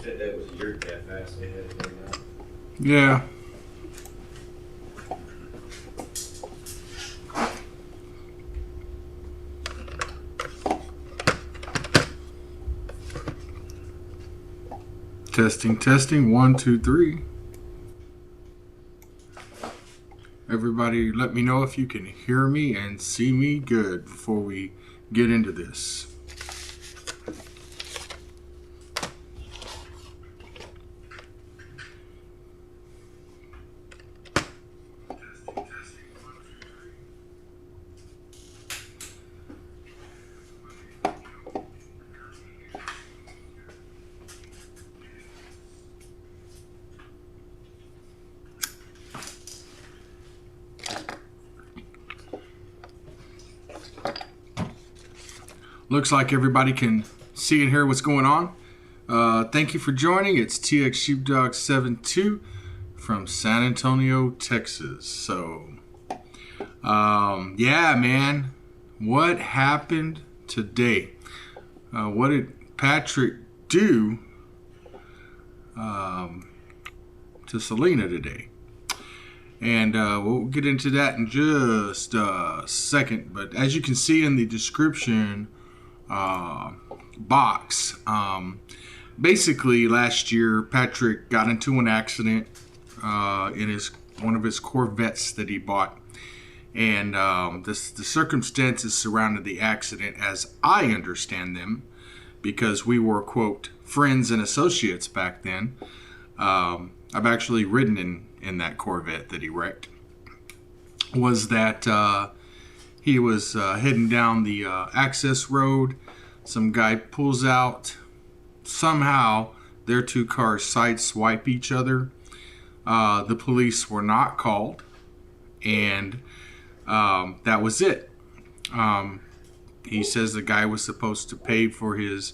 said that was a year that fast they had it right now. Yeah. Testing, testing. 1, 2, 3. Everybody, let me know if you can hear me and see me good before we get into this. Looks like everybody can see and hear what's going on. Thank you for joining. It's TX Sheepdog 72 from San Antonio, Texas. So, yeah, man, what happened today? What did Patrick do to Selena today? And we'll get into that in just a second. But as you can see in the description box, basically last year Patrick got into an accident in one of his Corvettes that he bought, and the circumstances surrounding the accident, as I understand them, because we were, quote, friends and associates back then. I've actually ridden in that Corvette that he wrecked. Was that he was heading down the access road. Some guy pulls out. Somehow, their two cars sideswipe each other. The police were not called. And that was it. He says the guy was supposed to pay for his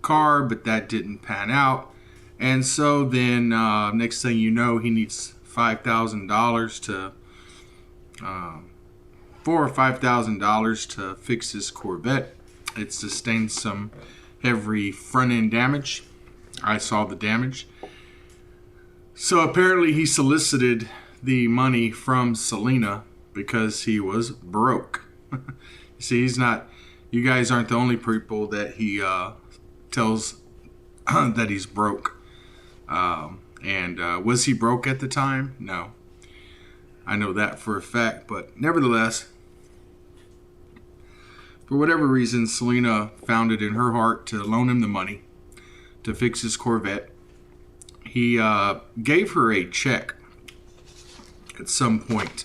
car, but that didn't pan out. And so then, next thing you know, he needs $5,000 to... $4,000 or $5,000 to fix his Corvette. It sustained some heavy front end damage. I saw the damage. So apparently he solicited the money from Selena because he was broke. See, he's not. You guys aren't the only people that he tells that he's broke. Was he broke at the time? No. I know that for a fact, but nevertheless, for whatever reason, Selena found it in her heart to loan him the money to fix his Corvette. He gave her a check at some point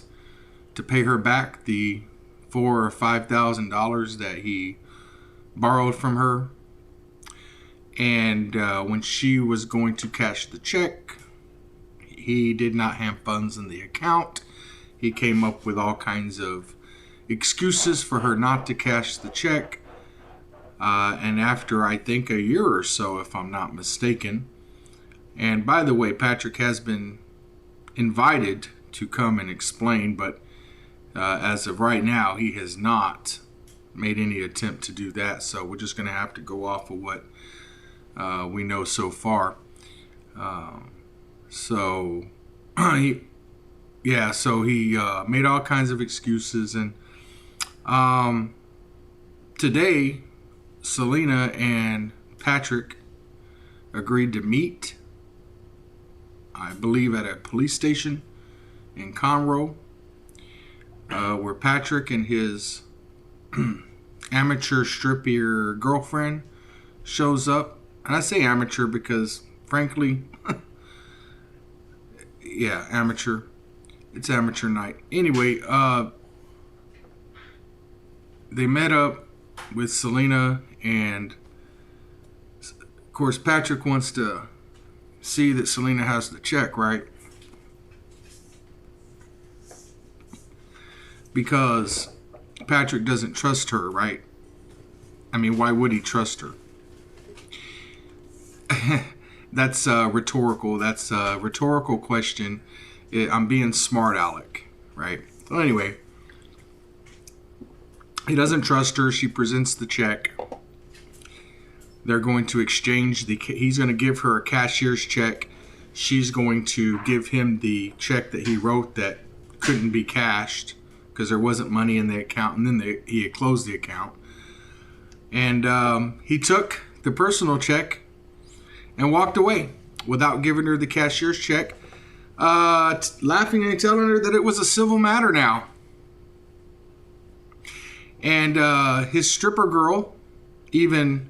to pay her back the $4,000 or $5,000 that he borrowed from her. And when she was going to cash the check, he did not have funds in the account. He came up with all kinds of excuses for her not to cash the check. And after, I think, a year or so, if I'm not mistaken. And by the way, Patrick has been invited to come and explain, but as of right now, he has not made any attempt to do that. So we're just going to have to go off of what we know so far. So he made all kinds of excuses, and today Selena and Patrick agreed to meet, I believe, at a police station in Conroe, where Patrick and his amateur stripper girlfriend shows up. And I say amateur because, frankly, yeah, amateur. It's amateur night. Anyway, they met up with Selena, and of course Patrick wants to see that Selena has the check, right? Because Patrick doesn't trust her, right? I mean, why would he trust her? That's rhetorical. That's a rhetorical question. I'm being smart aleck, right? So anyway, he doesn't trust her. She presents the check. They're going to exchange he's going to give her a cashier's check. She's going to give him the check that he wrote that couldn't be cashed because there wasn't money in the account, and then he had closed the account. And he took the personal check and walked away without giving her the cashier's check, laughing and telling her that it was a civil matter now. And his stripper girl even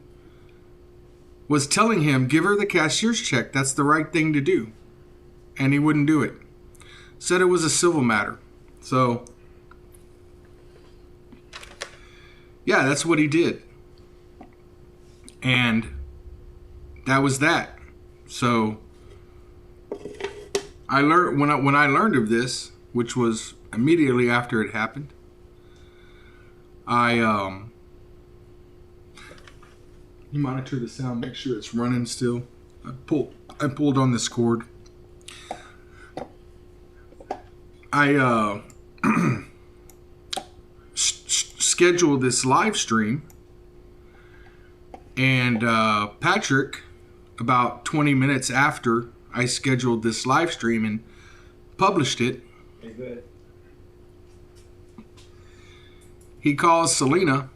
was telling him, give her the cashier's check. That's the right thing to do. And he wouldn't do it. Said it was a civil matter. So, yeah, that's what he did. And that was that. So, I learned when I learned of this, which was immediately after it happened, you monitor the sound, make sure it's running still. I pulled on this cord. I scheduled this live stream, and Patrick, about 20 minutes after I scheduled this live stream and published it, he calls Selena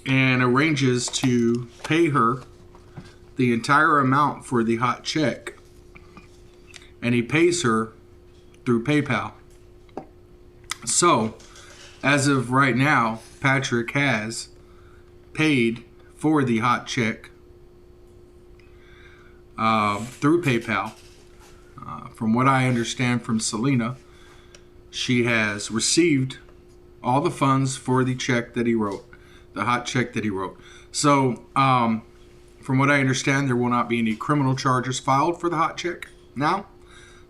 and arranges to pay her the entire amount for the hot check. And he pays her through PayPal. So, as of right now, Patrick has paid for the hot check through PayPal. From what I understand from Selena, she has received all the funds for the check that he wrote. The hot check that he wrote. So, from what I understand, there will not be any criminal charges filed for the hot check now.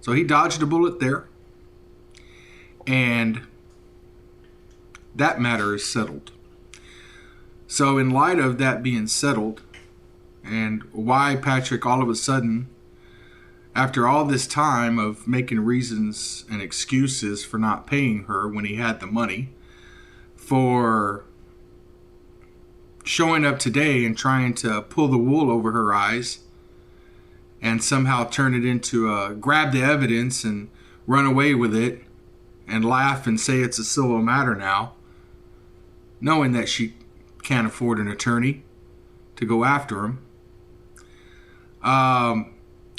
So he dodged a bullet there. And that matter is settled. So in light of that being settled, and why Patrick all of a sudden, after all this time of making reasons and excuses for not paying her when he had the money, for showing up today and trying to pull the wool over her eyes and somehow turn it into grab the evidence and run away with it and laugh and say it's a civil matter now, knowing that she can't afford an attorney to go after him.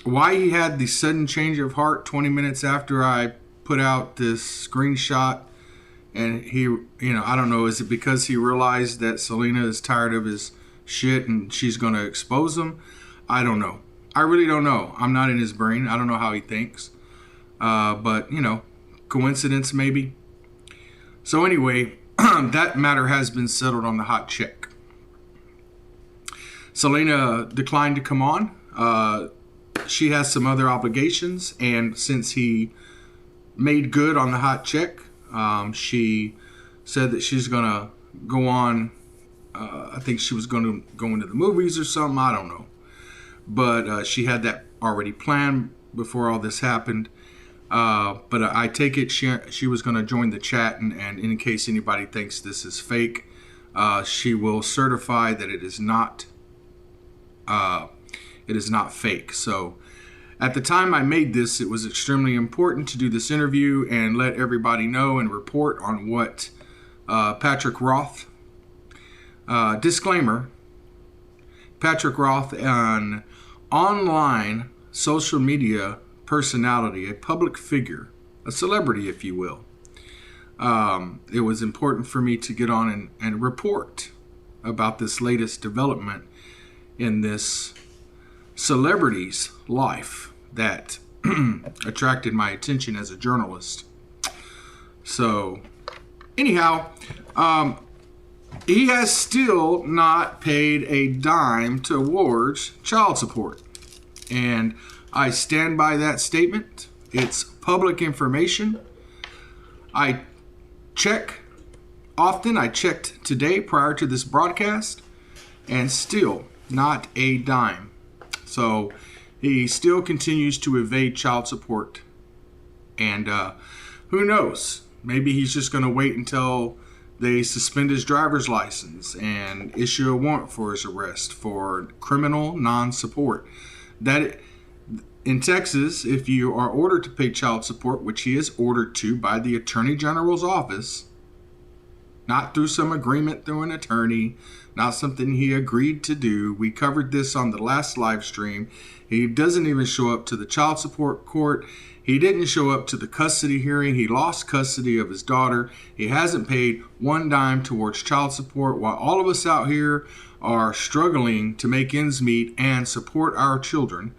Why he had the sudden change of heart 20 minutes after I put out this screenshot. And he, I don't know, is it because he realized that Selena is tired of his shit and she's going to expose him? I don't know. I really don't know. I'm not in his brain. I don't know how he thinks. But, coincidence maybe. So anyway, that matter has been settled on the hot check. Selena declined to come on. She has some other obligations. And since he made good on the hot check, she said that she's going to go on, I think she was going to go into the movies or something, I don't know. But she had that already planned before all this happened. But I take it she was going to join the chat, and in case anybody thinks this is fake, she will certify that it is not fake. So at the time I made this, it was extremely important to do this interview and let everybody know and report on what Patrick Roth, disclaimer, Patrick Roth, an online social media personality, a public figure, a celebrity, if you will. It was important for me to get on and report about this latest development in this celebrity's life that attracted my attention as a journalist. So, anyhow, he has still not paid a dime towards child support. And I stand by that statement. It's public information. I check often. I checked today prior to this broadcast, and still not a dime. So he still continues to evade child support. And who knows? Maybe he's just going to wait until they suspend his driver's license and issue a warrant for his arrest for criminal non-support. That in Texas, if you are ordered to pay child support, which he is ordered to by the Attorney General's office, not through some agreement through an attorney, not something he agreed to do. We covered this on the last live stream. He doesn't even show up to the child support court. He didn't show up to the custody hearing. He lost custody of his daughter. He hasn't paid one dime towards child support, while all of us out here are struggling to make ends meet and support our children,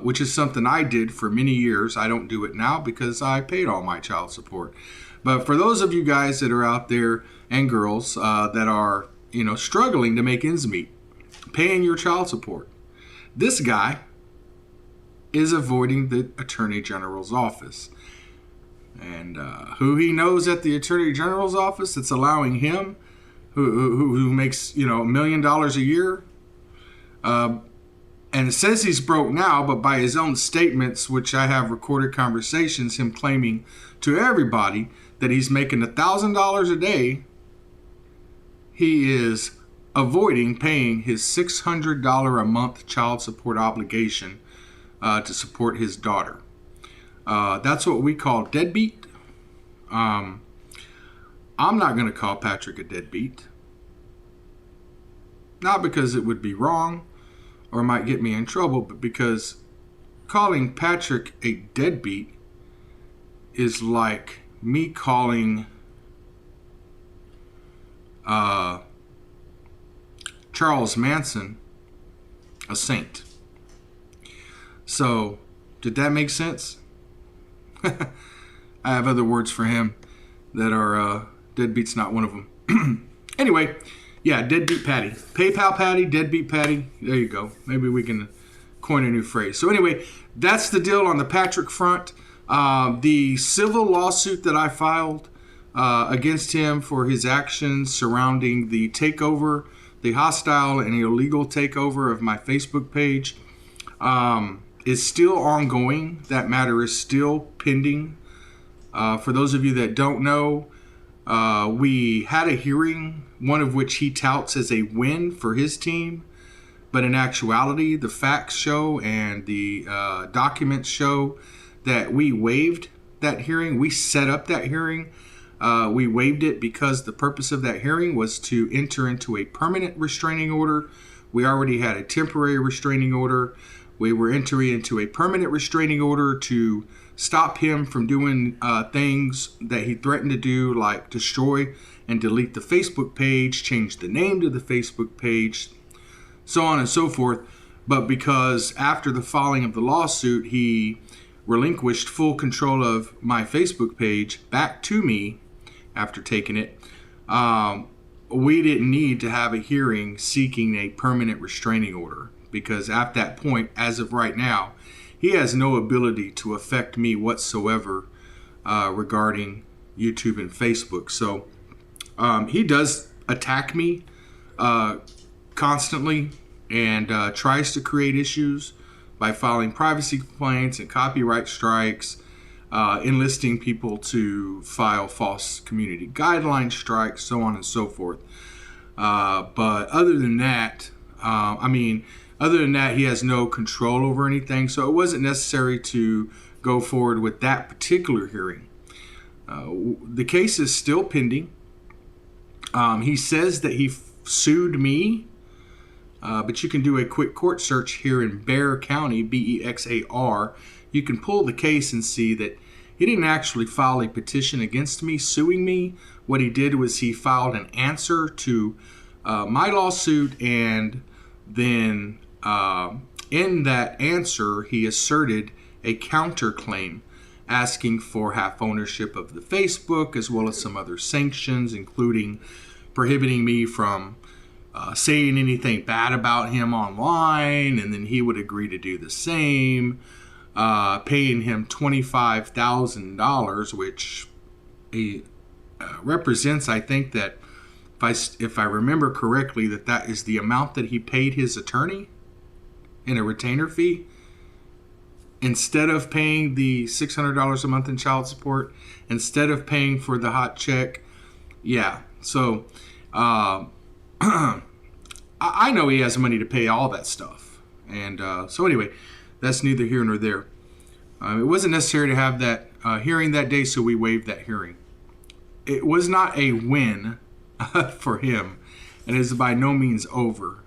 which is something I did for many years. I don't do it now because I paid all my child support. But for those of you guys that are out there and girls that are, struggling to make ends meet, paying your child support, this guy is avoiding the Attorney General's office. And who he knows at the Attorney General's office that's allowing him, who makes, $1 million a year, and it says he's broke now, but by his own statements, which I have recorded conversations, him claiming to everybody that he's making $1,000 a day, he is avoiding paying his $600 a month child support obligation to support his daughter. That's what we call deadbeat. I'm not going to call Patrick a deadbeat. Not because it would be wrong or might get me in trouble, but because calling Patrick a deadbeat is like me calling Charles Manson a saint. So, did that make sense? I have other words for him that are deadbeat's not one of them. Anyway, yeah, deadbeat Patty. PayPal Patty, deadbeat Patty. There you go. Maybe we can coin a new phrase. So anyway, that's the deal on the Patrick front. The civil lawsuit that I filed against him for his actions surrounding the takeover, the hostile and illegal takeover of my Facebook page, is still ongoing. That matter is still pending. For those of you that don't know, we had a hearing, one of which he touts as a win for his team. But in actuality, the facts show and the documents show that we waived that hearing. We set up that hearing. We waived it because the purpose of that hearing was to enter into a permanent restraining order. We already had a temporary restraining order. We were entering into a permanent restraining order to stop him from doing things that he threatened to do, like destroy and delete the Facebook page, change the name to the Facebook page, so on and so forth. But because after the filing of the lawsuit, he relinquished full control of my Facebook page back to me after taking it, we didn't need to have a hearing seeking a permanent restraining order, because at that point, as of right now, he has no ability to affect me whatsoever regarding YouTube and Facebook. So he does attack me constantly and tries to create issues by filing privacy complaints and copyright strikes, enlisting people to file false community guideline strikes, so on and so forth. But other than that, he has no control over anything, so it wasn't necessary to go forward with that particular hearing. The case is still pending. He says that he sued me, but you can do a quick court search here in Bexar County, Bexar. You can pull the case and see that he didn't actually file a petition against me, suing me. What he did was he filed an answer to my lawsuit, and then in that answer, he asserted a counterclaim asking for half ownership of the Facebook, as well as some other sanctions, including prohibiting me from saying anything bad about him online, and then he would agree to do the same, paying him $25,000, which represents, I think that if I remember correctly, that is the amount that he paid his attorney in a retainer fee, instead of paying the $600 a month in child support, instead of paying for the hot check Yeah. So I know he has money to pay all that stuff. And so anyway, that's neither here nor there. It wasn't necessary to have that hearing that day, so we waived that hearing. It was not a win for him, and it is by no means over.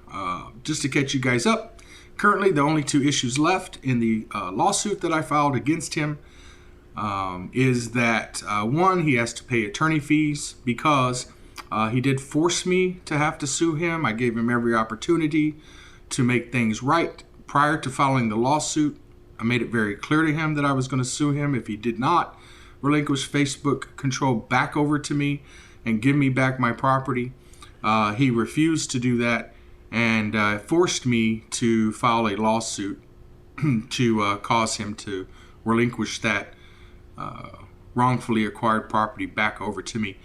Just to catch you guys up, currently the only two issues left in the lawsuit that I filed against him is that one, he has to pay attorney fees because he did force me to have to sue him. I gave him every opportunity to make things right prior to filing the lawsuit. I made it very clear to him that I was going to sue him if he did not relinquish Facebook control back over to me and give me back my property. He refused to do that and forced me to file a lawsuit to cause him to relinquish that wrongfully acquired property back over to me.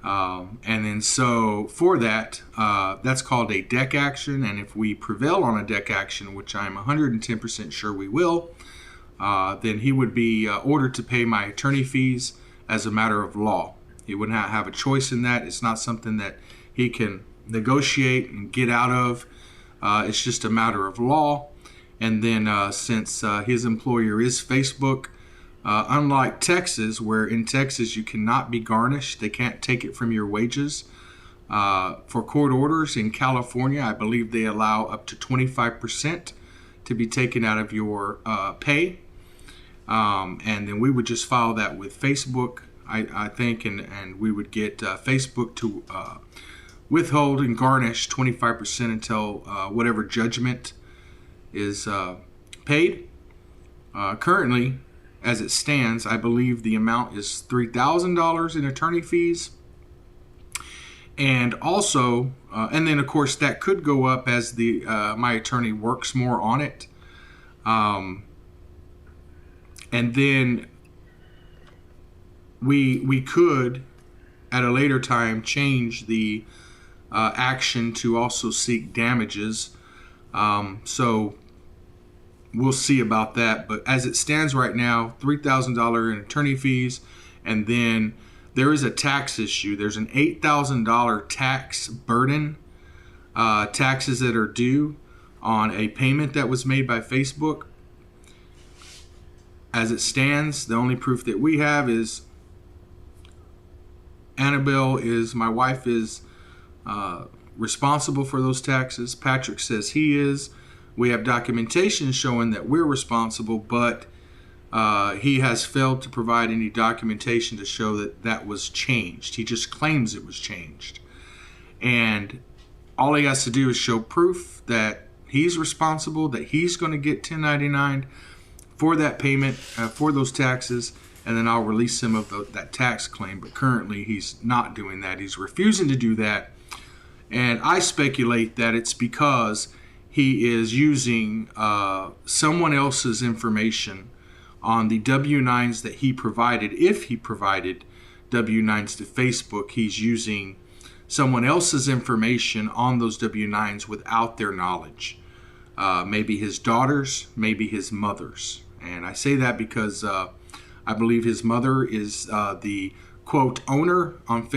And then so for that, that's called a deck action. And if we prevail on a deck action, which I'm 110% sure we will, then he would be ordered to pay my attorney fees as a matter of law. He would not have a choice in that. It's not something that he can negotiate and get out of. It's just a matter of law. And then since his employer is Facebook, unlike Texas, where in Texas you cannot be garnished, they can't take it from your wages. For court orders in California, I believe they allow up to 25% to be taken out of your pay. And then we would just file that with Facebook, I think, and we would get Facebook to withhold and garnish 25% until whatever judgment is paid. Currently, as it stands, I believe the amount is $3,000 in attorney fees. And also, and then of course that could go up as the my attorney works more on it. And then we could at a later time change the action to also seek damages. So we'll see about that. But as it stands right now, $3,000 in attorney fees, and then there is a tax issue. There's an $8,000 tax burden, taxes that are due on a payment that was made by Facebook. As it stands, the only proof that we have is Annabelle my wife is responsible for those taxes. Patrick says he is. We have documentation showing that we're responsible, but he has failed to provide any documentation to show that that was changed. He just claims it was changed. And all he has to do is show proof that he's responsible, that he's going to get 1099 for that payment, for those taxes, and then I'll release him of that tax claim. But currently he's not doing that. He's refusing to do that. And I speculate that it's because he is using someone else's information on the W-9s that he provided. If he provided W-9s to Facebook, he's using someone else's information on those W-9s without their knowledge. Maybe his daughters, maybe his mother's. And I say that because I believe his mother is the quote owner on on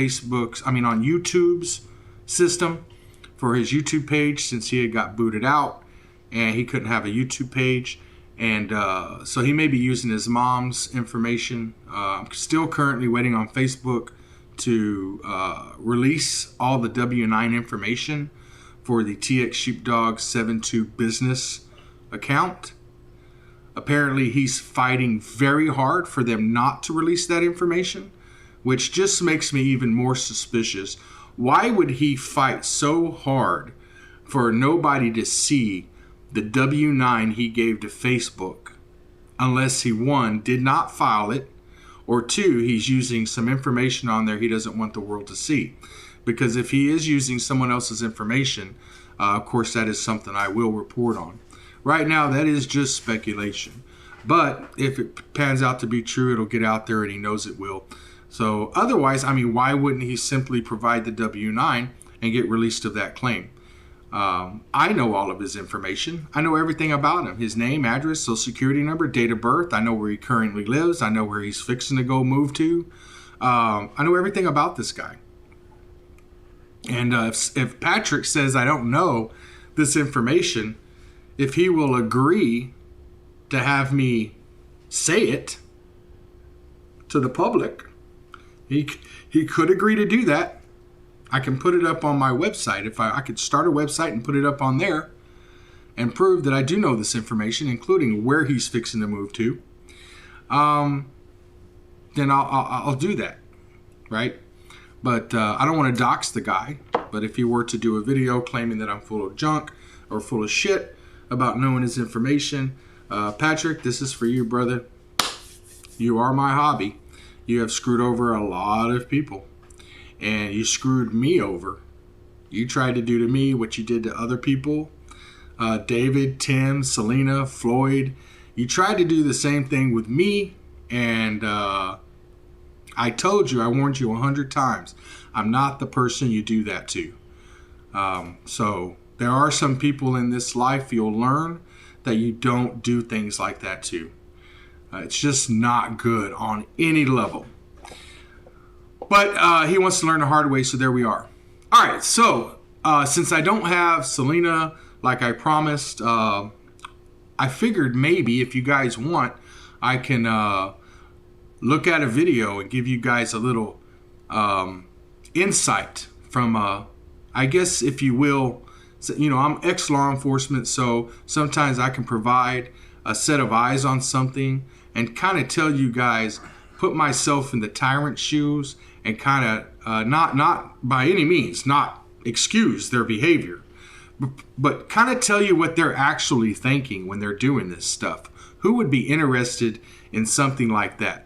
YouTube's system for his YouTube page, since he had got booted out and he couldn't have a YouTube page. And so he may be using his mom's information. I'm still currently waiting on Facebook to release all the W-9 information for the TX Sheepdog 72 business account. Apparently he's fighting very hard for them not to release that information, which just makes me even more suspicious. Why would he fight so hard for nobody to see the W-9 he gave to Facebook, unless he, one, did not file it, or two, he's using some information on there he doesn't want the world to see? Because if he is using someone else's information, of course that is something I will report on. Right now, that is just speculation. But if it pans out to be true, it'll get out there, and he knows it will. So otherwise, why wouldn't he simply provide the W-9 and get released of that claim? I know all of his information. I know everything about him. His name, address, social security number, date of birth. I know where he currently lives. I know where he's fixing to go move to. I know everything about this guy. And if Patrick says I don't know this information, if he will agree to have me say it to the public, he could agree to do that. I can put it up on my website. If I could start a website and put it up on there and prove that I do know this information, including where he's fixing to move to, then I'll do that, right? But I don't want to dox the guy. But if he were to do a video claiming that I'm full of junk or full of shit about knowing his information, Patrick, this is for you, brother. You are my hobby. You have screwed over a lot of people. And you screwed me over. You tried to do to me what you did to other people. David, Tim, Selena, Floyd. You tried to do the same thing with me. And I told you, I warned you 100 times. I'm not the person you do that to. So there are some people in this life you'll learn that you don't do things like that to. It's just not good on any level. But he wants to learn the hard way, so there we are. All right, so since I don't have Selena like I promised, I figured maybe if you guys want, I can look at a video and give you guys a little insight from, I guess, if you will, I'm ex-law enforcement, so sometimes I can provide a set of eyes on something and kind of tell you guys, put myself in the tyrant's shoes and kind of not by any means, not excuse their behavior, but kind of tell you what they're actually thinking when they're doing this stuff. Who would be interested in something like that?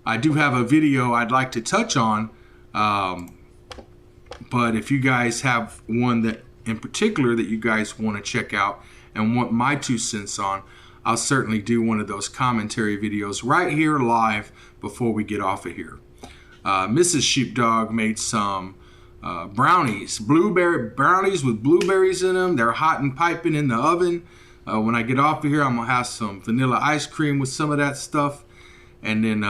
I do have a video I'd like to touch on, but if you guys have one that in particular that you guys want to check out and want my 2 cents on, I'll certainly do one of those commentary videos right here live before we get off of here. Mrs. Sheepdog made some brownies, blueberry brownies with blueberries in them. They're hot and piping in the oven. When I get off of here, I'm going to have some vanilla ice cream with some of that stuff. And then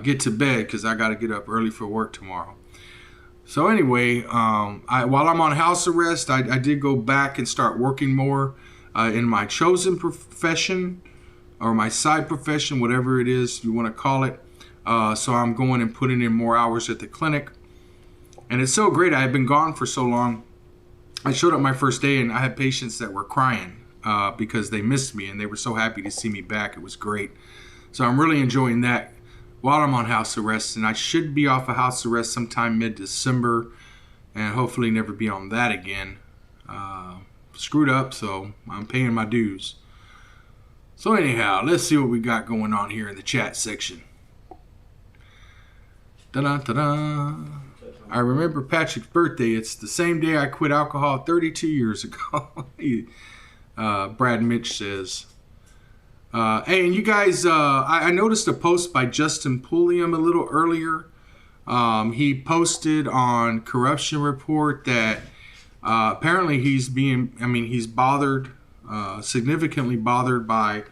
get to bed because I got to get up early for work tomorrow. So anyway, while I'm on house arrest, I did go back and start working more in my chosen profession or my side profession, whatever it is you want to call it. So I'm going and putting in more hours at the clinic. And it's so great. I had been gone for so long. I showed up my first day and I had patients that were crying because they missed me and they were so happy to see me back. It was great. So I'm really enjoying that while I'm on house arrest. And I should be off of house arrest sometime mid-December and hopefully never be on that again. Screwed up, so I'm paying my dues. So anyhow, let's see what we got going on here in the chat section. Da-da-da-da. I remember Patrick's birthday. It's the same day I quit alcohol 32 years ago. Brad Mitch says. Hey, and you guys, I noticed a post by Justin Pulliam a little earlier. He posted on Corruption Report that apparently he's bothered, significantly bothered by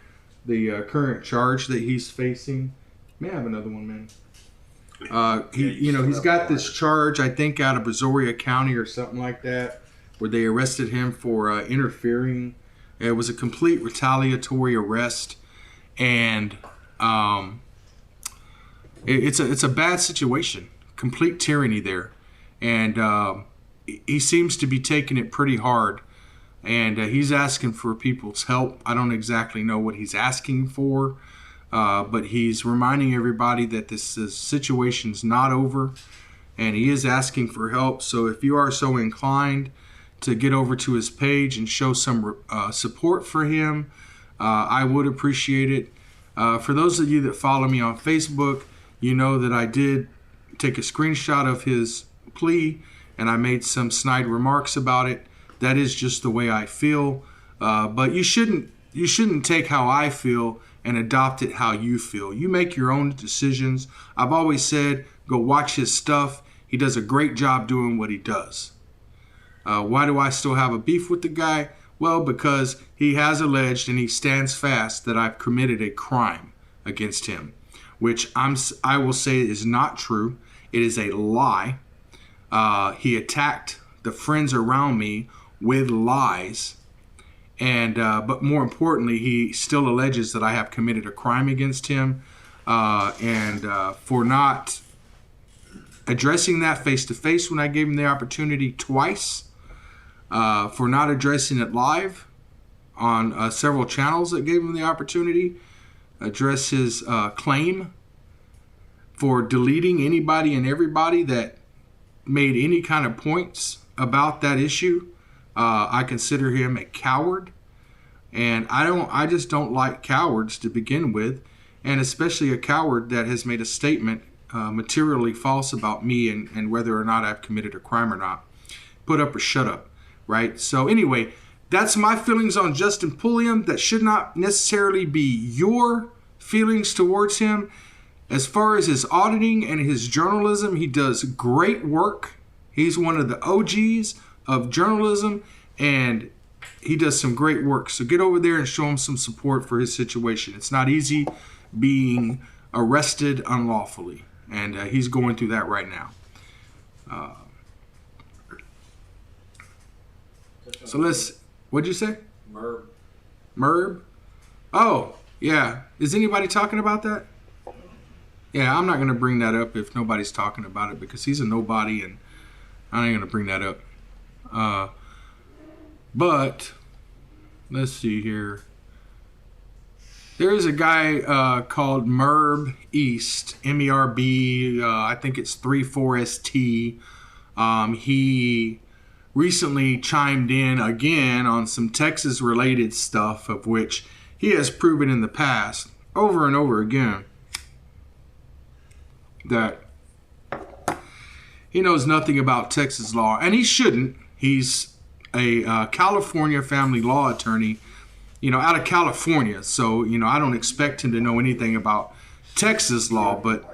the current charge that he's facing. May I have another one, man? He's got this charge, I think, out of Brazoria County or something like that, where they arrested him for interfering. It was a complete retaliatory arrest, and it's a bad situation, complete tyranny there, and he seems to be taking it pretty hard, and he's asking for people's help. I don't exactly know what he's asking for. But he's reminding everybody that this situation's not over, and he is asking for help. So if you are so inclined to get over to his page and show some support for him, I would appreciate it. For those of you that follow me on Facebook, you know that I did take a screenshot of his plea, and I made some snide remarks about it. That is just the way I feel. But you shouldn't take how I feel and adopt it how you feel. You make your own decisions. I've always said, go watch his stuff. He does a great job doing what he does. Why do I still have a beef with the guy? Well, because he has alleged and he stands fast that I've committed a crime against him, which I will say is not true. It is a lie. He attacked the friends around me with lies. And but more importantly, he still alleges that I have committed a crime against him, and for not addressing that face to face when I gave him the opportunity twice, for not addressing it live on several channels that gave him the opportunity, address his claim, for deleting anybody and everybody that made any kind of points about that issue. I consider him a coward, and I just don't like cowards to begin with, and especially a coward that has made a statement materially false about me and whether or not I've committed a crime or not. Put up or shut up, right? So anyway, that's my feelings on Justin Pulliam. That should not necessarily be your feelings towards him. As far as his auditing and his journalism, he does great work. He's one of the OGs of journalism, and he does some great work. So get over there and show him some support for his situation. It's not easy being arrested unlawfully, and he's going through that right now. So what'd you say? Merb? Oh, yeah. Is anybody talking about that? Yeah, I'm not going to bring that up if nobody's talking about it, because he's a nobody, and I ain't going to bring that up. But let's see here. There is a guy called Merb East, MERB. I think it's 34ST. He recently chimed in again on some Texas-related stuff, of which he has proven in the past, over and over again, that he knows nothing about Texas law, and he shouldn't. He's a California family law attorney, out of California. So, I don't expect him to know anything about Texas law, but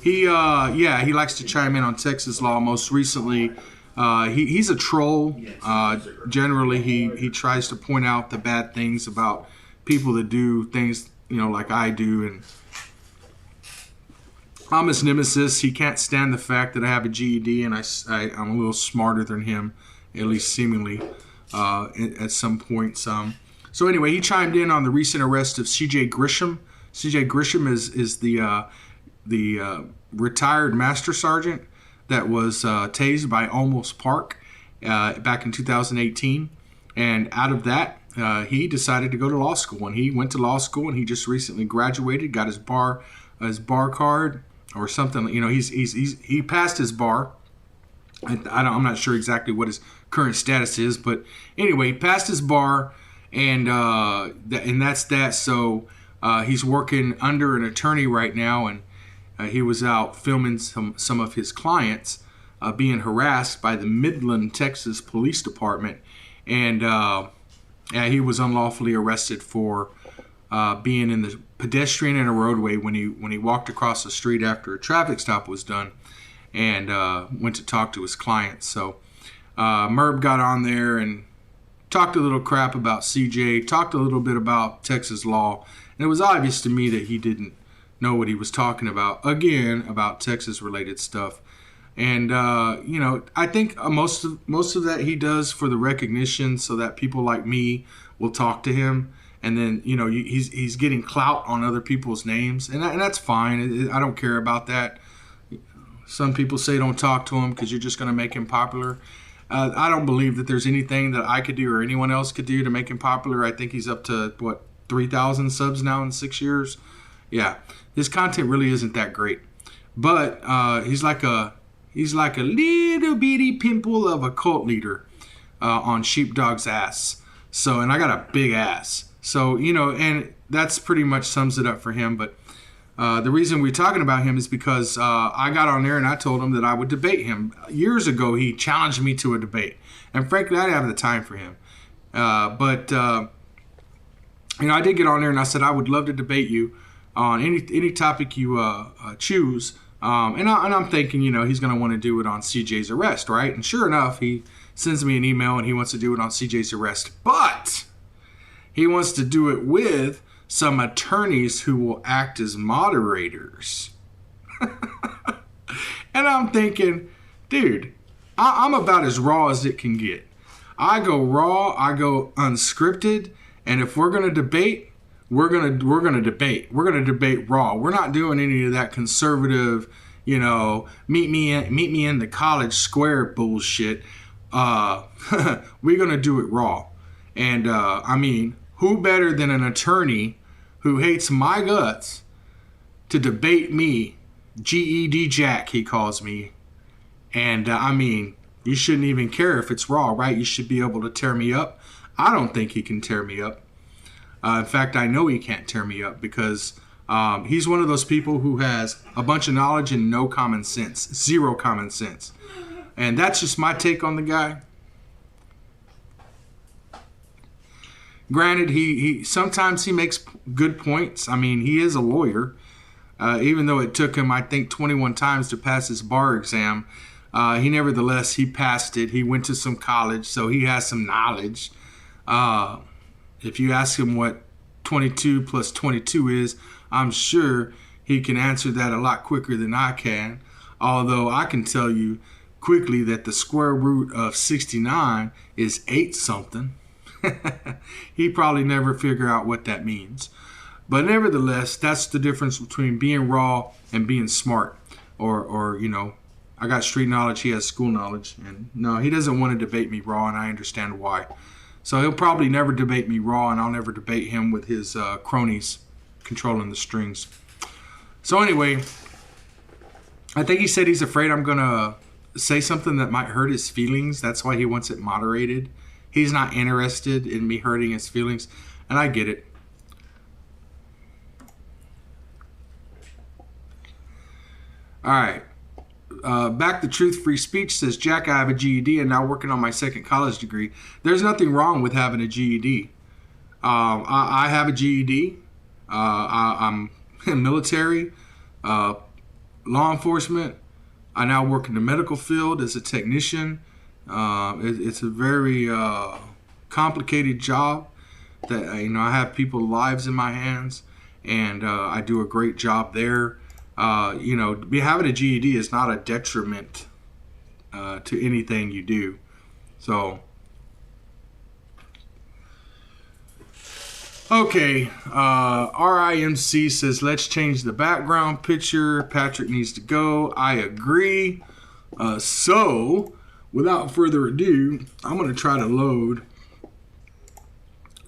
he likes to chime in on Texas law. Most recently, he's a troll. Generally, he tries to point out the bad things about people that do things, like I do, and I'm his nemesis. He can't stand the fact that I have a GED and I'm a little smarter than him, at least seemingly, at some points. So anyway, he chimed in on the recent arrest of C.J. Grisham. C.J. Grisham is the retired master sergeant that was tased by Olmos Park back in 2018. And out of that, he decided to go to law school. And he went to law school, and he just recently graduated, got his bar card or something. He passed his bar. I'm not sure exactly what his current status is, but anyway, he passed his bar, and that's that. So he's working under an attorney right now, and he was out filming some of his clients being harassed by the Midland, Texas Police Department, and he was unlawfully arrested for being in the pedestrian in a roadway when he walked across the street after a traffic stop was done, and went to talk to his clients. So Merb got on there and talked a little crap about CJ, talked a little bit about Texas law, and it was obvious to me that he didn't know what he was talking about, again, about Texas-related stuff. And, I think most of that he does for the recognition so that people like me will talk to him. And then, he's getting clout on other people's names. And that's fine. I don't care about that. Some people say don't talk to him because you're just going to make him popular. I don't believe that there's anything that I could do or anyone else could do to make him popular. I think he's up to, 3,000 subs now in 6 years? Yeah, his content really isn't that great. But he's like a little bitty pimple of a cult leader on Sheepdog's ass. So, and I got a big ass. So, and that's pretty much sums it up for him. But the reason we're talking about him is because I got on there and I told him that I would debate him. Years ago, he challenged me to a debate. And frankly, I didn't have the time for him. But I did get on there and I said, I would love to debate you on any topic you choose. And I'm thinking, he's going to want to do it on CJ's arrest, right? And sure enough, he sends me an email and he wants to do it on CJ's arrest. But he wants to do it with some attorneys who will act as moderators. And I'm thinking, dude, I'm about as raw as it can get. I go raw, I go unscripted, and if we're gonna debate, we're gonna debate. We're gonna debate raw. We're not doing any of that conservative, meet me in the college square bullshit. We're gonna do it raw. And I mean, who better than an attorney who hates my guts to debate me? GED Jack, he calls me. And I mean, you shouldn't even care if it's raw, right? You should be able to tear me up. I don't think he can tear me up. In fact, I know he can't tear me up because he's one of those people who has a bunch of knowledge and no common sense, zero common sense. And that's just my take on the guy. Granted, he sometimes he makes good points. I mean, he is a lawyer. Even though it took him, I think, 21 times to pass his bar exam, he passed it. He went to some college, so he has some knowledge. If you ask him what 22 plus 22 is, I'm sure he can answer that a lot quicker than I can. Although I can tell you quickly that the square root of 69 is 8 something. He probably never figure out what that means. But nevertheless, that's the difference between being raw and being smart. Or I got street knowledge, he has school knowledge. And no, he doesn't want to debate me raw, and I understand why. So he'll probably never debate me raw, and I'll never debate him with his cronies controlling the strings. So anyway, I think he said he's afraid I'm going to say something that might hurt his feelings. That's why he wants it moderated. He's not interested in me hurting his feelings, and I get it. All right. Back to Truth Free Speech says, Jack, I have a GED and now working on my second college degree. There's nothing wrong with having a GED. I have a GED. I'm military, law enforcement. I now work in the medical field as a technician. It's a very complicated job that I have people's lives in my hands, and I do a great job there. Having a GED is not a detriment to anything you do. So, okay, RIMC says, let's change the background picture. Patrick needs to go. I agree. So, without further ado, I'm going to try to load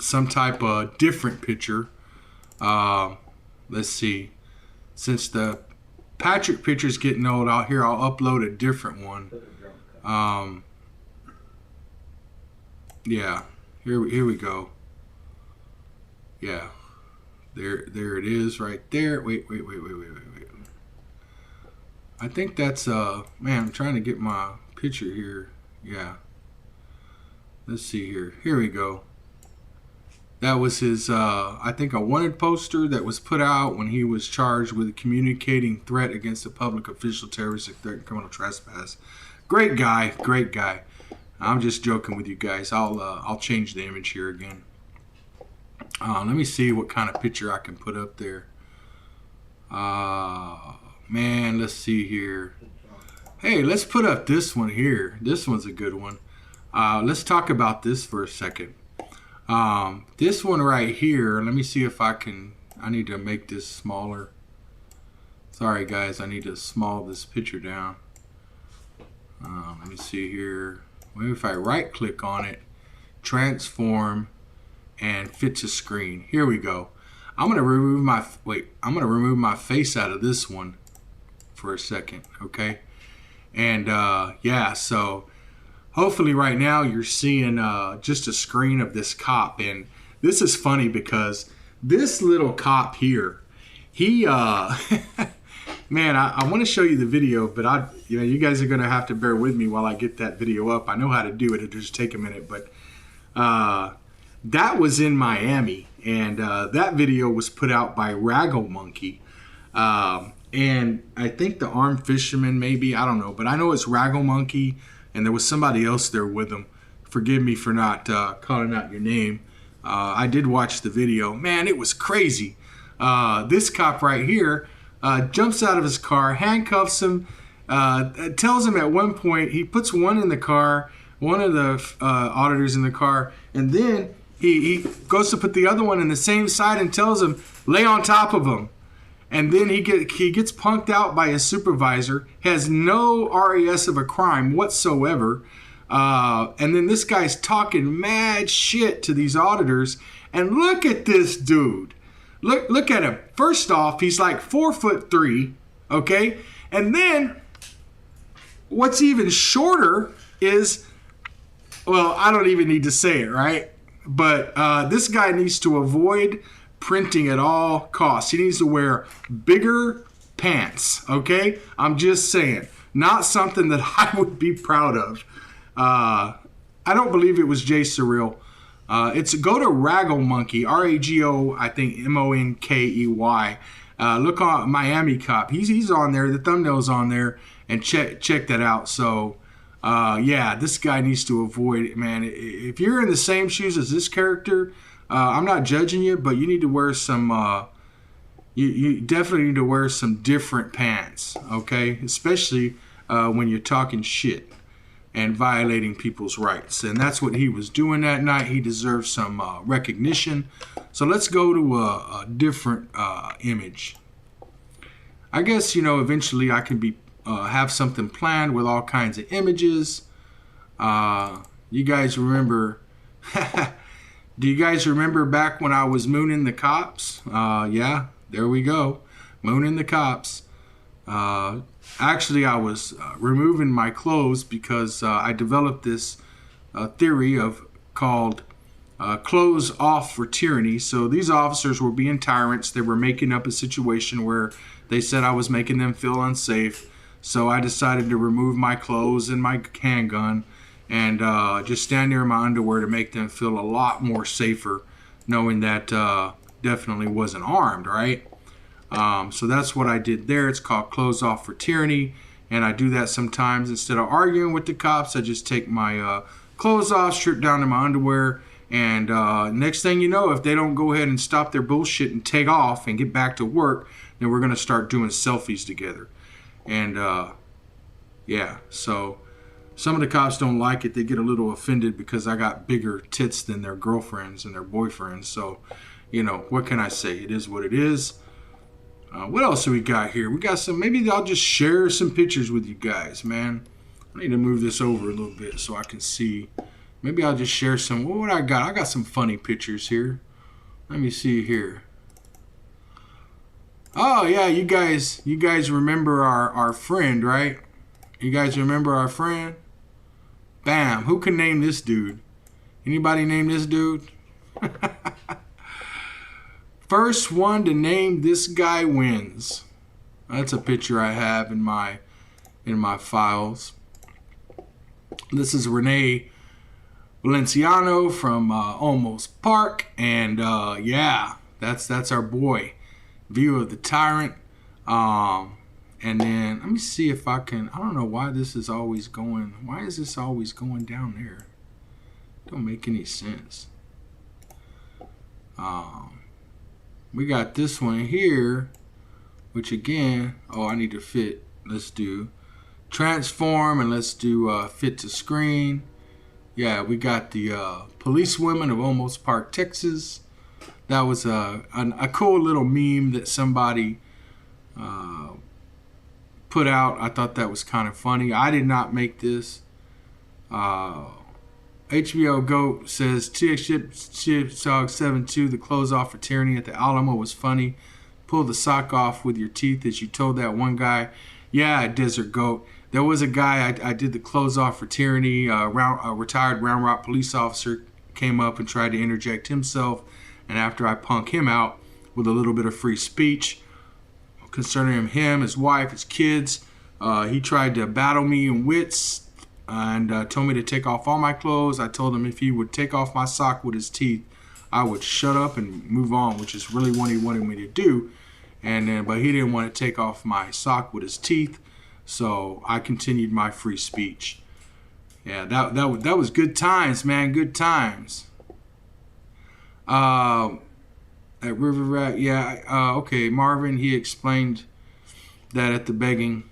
some type of different picture. Let's see. Since the Patrick picture's getting old out here, I'll upload a different one. Yeah, here we go. Yeah, there it is right there. Wait. I think that's man, I'm trying to get my picture here. Yeah. Let's see here. Here we go. That was his, I think, a wanted poster that was put out when he was charged with communicating threat against a public official, terroristic threat, and criminal trespass. Great guy. I'm just joking with you guys. I'll change the image here again. Let me see what kind of picture I can put up there. Man, let's see here. Hey, let's put up this one here. This one's a good one. Let's talk about this for a second. This one right here, let me see if I need to make this smaller. Sorry guys, I need to small this picture down. Let me see here. Maybe if I right click on it, transform, and fit to screen. Here we go. I'm gonna remove my face out of this one for a second, okay? And yeah, so hopefully right now you're seeing just a screen of this cop. And this is funny because this little cop here, he, man, I want to show you the video, but you guys are going to have to bear with me while I get that video up. I know how to do it. It'll just take a minute, but that was in Miami, and that video was put out by Raggle Monkey. And I think the Armed Fisherman, maybe, I don't know, but I know it's Raggle Monkey. And there was somebody else there with him. Forgive me for not calling out your name. I did watch the video. Man, it was crazy. This cop right here jumps out of his car, handcuffs him, tells him at one point, he puts one in the car, one of the auditors in the car, and then he goes to put the other one in the same side and tells him, lay on top of him. And then he gets punked out by his supervisor, has no RAS of a crime whatsoever. And then this guy's talking mad shit to these auditors. And look at this dude. Look at him. First off, he's like 4'3", okay? And then what's even shorter is, well, I don't even need to say it, right? But this guy needs to avoid printing at all costs. He needs to wear bigger pants, okay? I'm just saying. Not something that I would be proud of. I don't believe it was Jay Surreal. Go to Raggle Monkey, R-A-G-O, I think M-O-N-K-E-Y. Look on Miami Cop. He's on there. The thumbnail's on there. And check that out. So, yeah, this guy needs to avoid it, man. If you're in the same shoes as this character, I'm not judging you, but you need to wear some, you definitely need to wear some different pants, okay? Especially when you're talking shit and violating people's rights. And that's what he was doing that night. He deserves some recognition. So let's go to a different image. I guess, eventually I can have something planned with all kinds of images. You guys remember... Do you guys remember back when I was mooning the cops? Yeah, there we go. Mooning the cops. Actually, I was removing my clothes because I developed this theory called clothes off for tyranny. So these officers were being tyrants. They were making up a situation where they said I was making them feel unsafe. So I decided to remove my clothes and my handgun and just stand there in my underwear to make them feel a lot more safer, knowing that definitely wasn't armed, right? So that's what I did there. It's called Clothes Off for Tyranny, and I do that sometimes. Instead of arguing with the cops, I just take my clothes off, strip down to my underwear, and next thing you know, if they don't go ahead and stop their bullshit and take off and get back to work, then we're going to start doing selfies together. And yeah, so... Some of the cops don't like it. They get a little offended because I got bigger tits than their girlfriends and their boyfriends. So, what can I say? It is what it is. What else do we got here? We got some, maybe I'll just share some pictures with you guys, man. I need to move this over a little bit so I can see. Maybe I'll just share some. What I got? I got some funny pictures here. Let me see here. Oh, yeah, you guys remember our friend, right? You guys remember our friend? Bam. Who can name this dude? Anybody name this dude? First one to name this guy wins. That's a picture I have in my files. This is Renee Valenciano from Almost Park, and yeah, that's our boy. View of the Tyrant. And then, let me see if I can, I don't know why this is always going, why is this always going down there? Don't make any sense. We got this one here, which again, I need to fit. Let's do transform and let's do fit to screen. Yeah, we got the police women of Almost Park, Texas. That was a cool little meme that somebody put out. I thought that was kind of funny. I did not make this. HBO Goat says TXShipSog72, the clothes off for tyranny at the Alamo was funny. Pull the sock off with your teeth as you told that one guy. Yeah, Desert Goat. There was a guy I did the clothes off for tyranny. A retired Round Rock police officer came up and tried to interject himself. And after I punk him out with a little bit of free speech concerning him, his wife, his kids, he tried to battle me in wits and told me to take off all my clothes. I told him if he would take off my sock with his teeth, I would shut up and move on, which is really what he wanted me to do. And then, but he didn't want to take off my sock with his teeth, so I continued my free speech. Yeah, that was good times, man. Good times. At River Rat, yeah. Okay, Marvin, he explained that at the begging.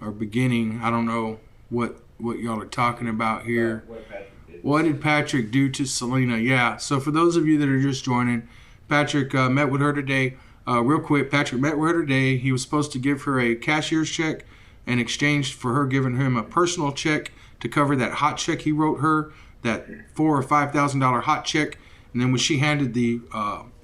or beginning. I don't know what y'all are talking about here. What Patrick did. What did Patrick do to Selena? Yeah, so for those of you that are just joining, Patrick met with her today. Real quick, Patrick met with her today. He was supposed to give her a cashier's check in exchange for her giving him a personal check to cover that hot check he wrote her, that $4,000 or $5,000 hot check. And then when she handed the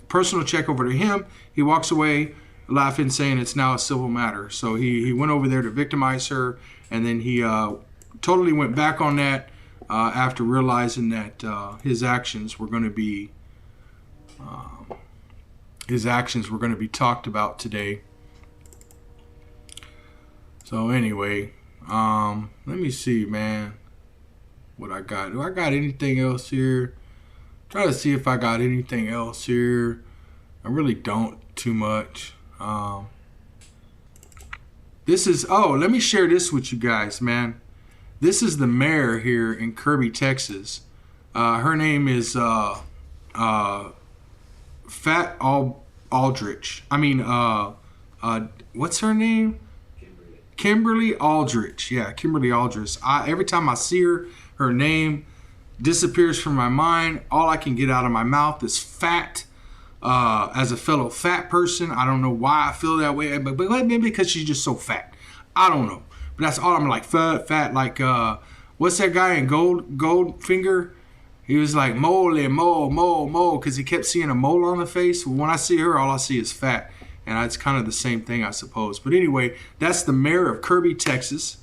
personal check over to him, he walks away laughing, saying it's now a civil matter. So he went over there to victimize her, and then he totally went back on that after realizing that his actions were going to be talked about today. So anyway, let me see, man, what I got. Do I got anything else here? Try to see if I got anything else here. I really don't too much. Let me share this with you guys, man. This is the mayor here in Kirby, Texas. Her name is Fat Aldrich. What's her name? Kimberly Aldrich. Yeah, Kimberly Aldrich. Every time I see her, her name disappears from my mind. All I can get out of my mouth is fat. As a fellow fat person, I don't know why I feel that way, but maybe because she's just so fat. I don't know. But that's all. I'm like fat. Like what's that guy in Goldfinger? He was like mole, because he kept seeing a mole on the face. Well, when I see her, all I see is fat. And it's kind of the same thing, I suppose. But anyway, that's the mayor of Kirby, Texas.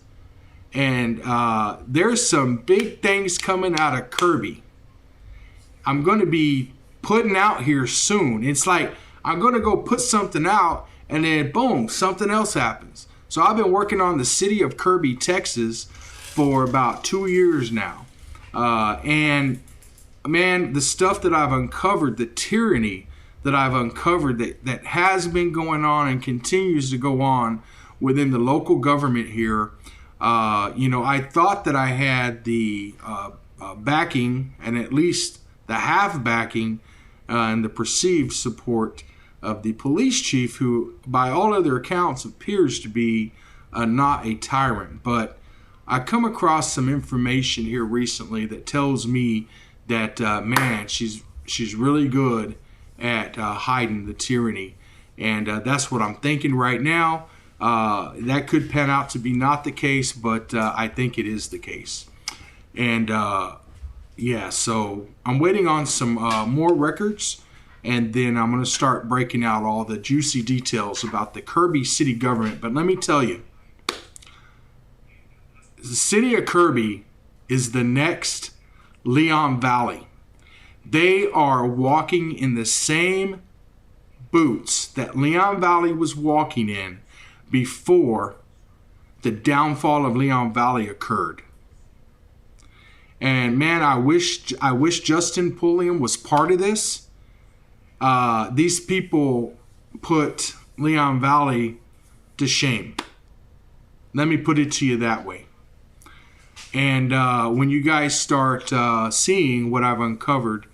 And there's some big things coming out of Kirby. I'm going to be putting out here soon. It's like I'm going to go put something out, and then boom, something else happens. So I've been working on the city of Kirby, Texas for about 2 years now. And man, the stuff that I've uncovered, the tyranny that I've uncovered that has been going on and continues to go on within the local government here. I thought that I had the backing, and at least the half backing and the perceived support of the police chief, who by all other accounts appears to be not a tyrant. But I come across some information here recently that tells me that man, she's really good at hiding the tyranny, and that's what I'm thinking right now. That could pan out to be not the case, but I think it is the case. And so I'm waiting on some more records, and then I'm going to start breaking out all the juicy details about the Kirby city government. But let me tell you, the city of Kirby is the next Leon Valley. They are walking in the same boots that Leon Valley was walking in before the downfall of Leon Valley occurred. And man, I wish Justin Pulliam was part of this. These people put Leon Valley to shame. Let me put it to you that way. And when you guys start seeing what I've uncovered,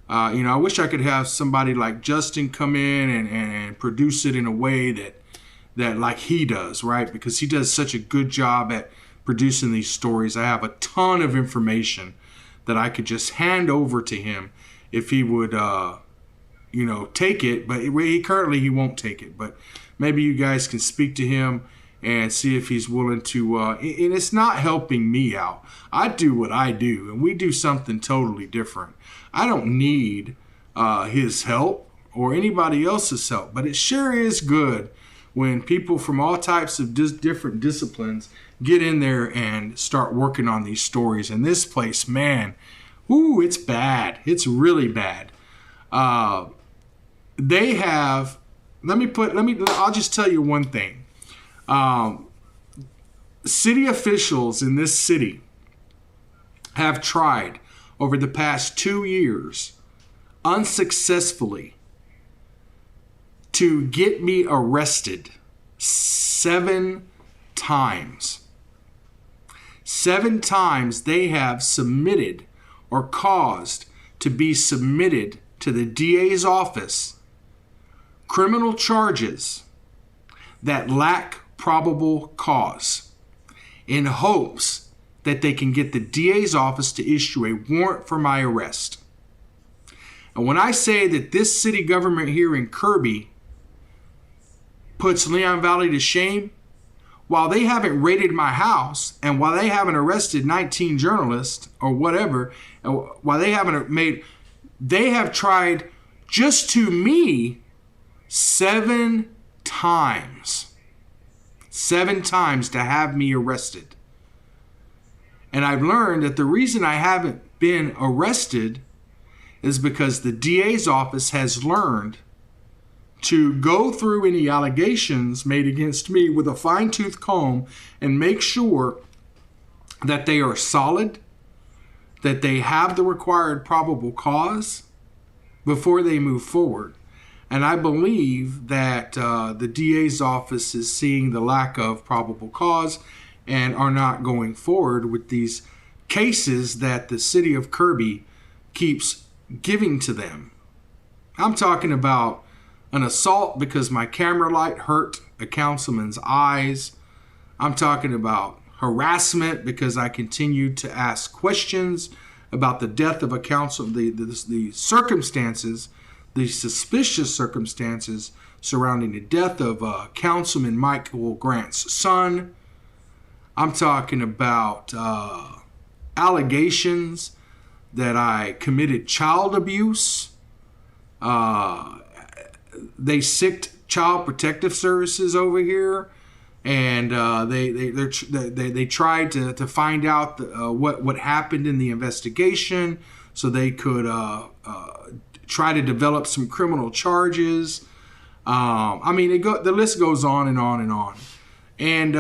I wish I could have somebody like Justin come in and produce it in a way that like he does, right? Because he does such a good job at producing these stories. I have a ton of information that I could just hand over to him if he would, take it. But he won't take it. But maybe you guys can speak to him and see if he's willing to. And it's not helping me out. I do what I do, and we do something totally different. I don't need his help or anybody else's help, but it sure is good when people from all types of different disciplines get in there and start working on these stories. And this place, man, it's bad. It's really bad. They have, I'll just tell you one thing. City officials in this city have tried over the past 2 years unsuccessfully to get me arrested 7 times. 7 times they have submitted or caused to be submitted to the DA's office criminal charges that lack probable cause. in hopes that they can get the DA's office to issue a warrant for my arrest. And when I say that this city government here in Kirby puts Leon Valley to shame, while they haven't raided my house and while they haven't arrested 19 journalists or whatever, while they haven't they have tried just to me 7 times. 7 times to have me arrested. And I've learned that the reason I haven't been arrested is because the DA's office has learned to go through any allegations made against me with a fine-tooth comb and make sure that they are solid, that they have the required probable cause before they move forward. And I believe that the DA's office is seeing the lack of probable cause and are not going forward with these cases that the city of Kirby keeps giving to them. I'm talking about an assault because my camera light hurt a councilman's eyes. I'm talking about harassment because I continued to ask questions about the death of a council, the circumstances, the suspicious circumstances surrounding the death of Councilman Michael Grant's son. I'm talking about allegations that I committed child abuse. They sicked Child Protective Services over here, and they tried to find out what happened in the investigation, so they could try to develop some criminal charges. I mean, the list goes on and on and on, and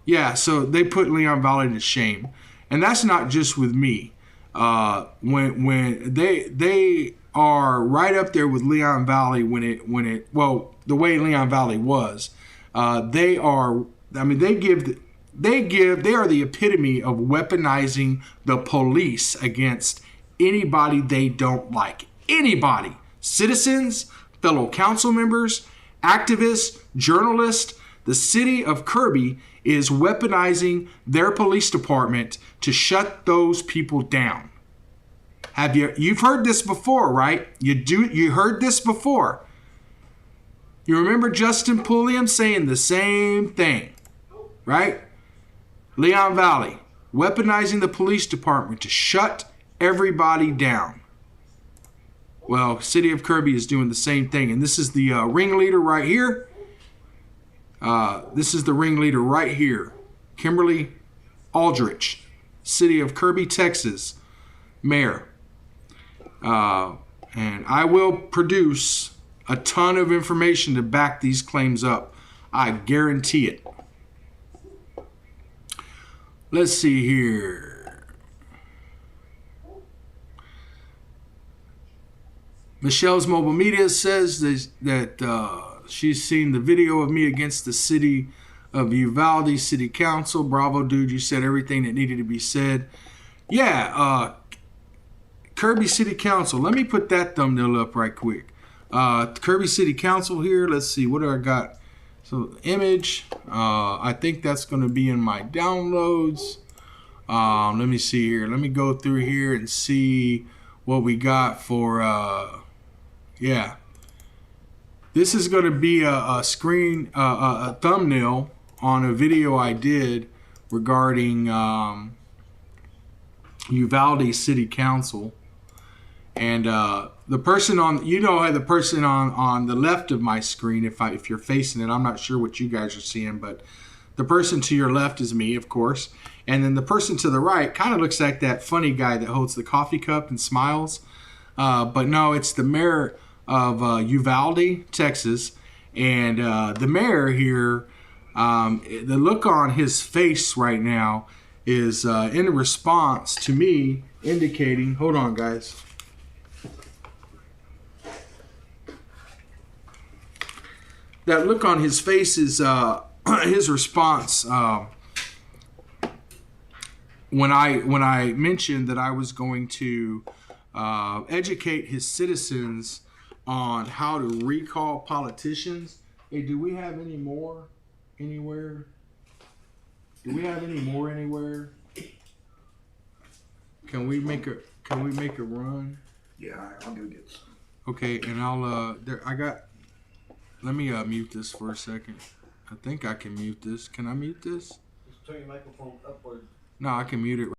yeah, so they put Leon Valley to shame, and that's not just with me. When they are right up there with Leon Valley well, the way Leon Valley was, they are the epitome of weaponizing the police against anybody they don't like. Anybody. Citizens, fellow council members, activists, journalists. The city of Kirby is weaponizing their police department to shut those people down. You've heard this before, right? You heard this before. You remember Justin Pulliam saying the same thing, right? Leon Valley, weaponizing the police department to shut everybody down. Well, city of Kirby is doing the same thing, and this is the ringleader right here. This is the ringleader right here, Kimberly Aldrich, city of Kirby, Texas, mayor. And I will produce a ton of information to back these claims up. I guarantee it. Let's see here. Michelle's Mobile Media says that she's seen the video of me against the city of Uvalde City Council. Bravo, dude. You said everything that needed to be said. Yeah, Kirby City Council. Let me put that thumbnail up right quick. Kirby City Council here. Let's see. What do I got? So image. I think that's going to be in my downloads. Let me see here. Let me go through here and see what we got for... yeah. This is going to be a screen, a thumbnail on a video I did regarding Uvalde City Council. And the person on, the person on the left of my screen, if you're facing it, I'm not sure what you guys are seeing, but the person to your left is me, of course. And then the person to the right kind of looks like that funny guy that holds the coffee cup and smiles. But no, it's the mayor of Uvalde, Texas. And the mayor here, the look on his face right now is in response to me indicating, hold on guys. That look on his face is his response when I mentioned that I was going to educate his citizens on how to recall politicians. Hey, do we have any more anywhere? Do we have any more anywhere? Can we make a run? Yeah, I'll go get some. Okay, and I'll let me mute this for a second. I think I can mute this. Can I mute this? Just turn your microphone upward. No, I can mute it.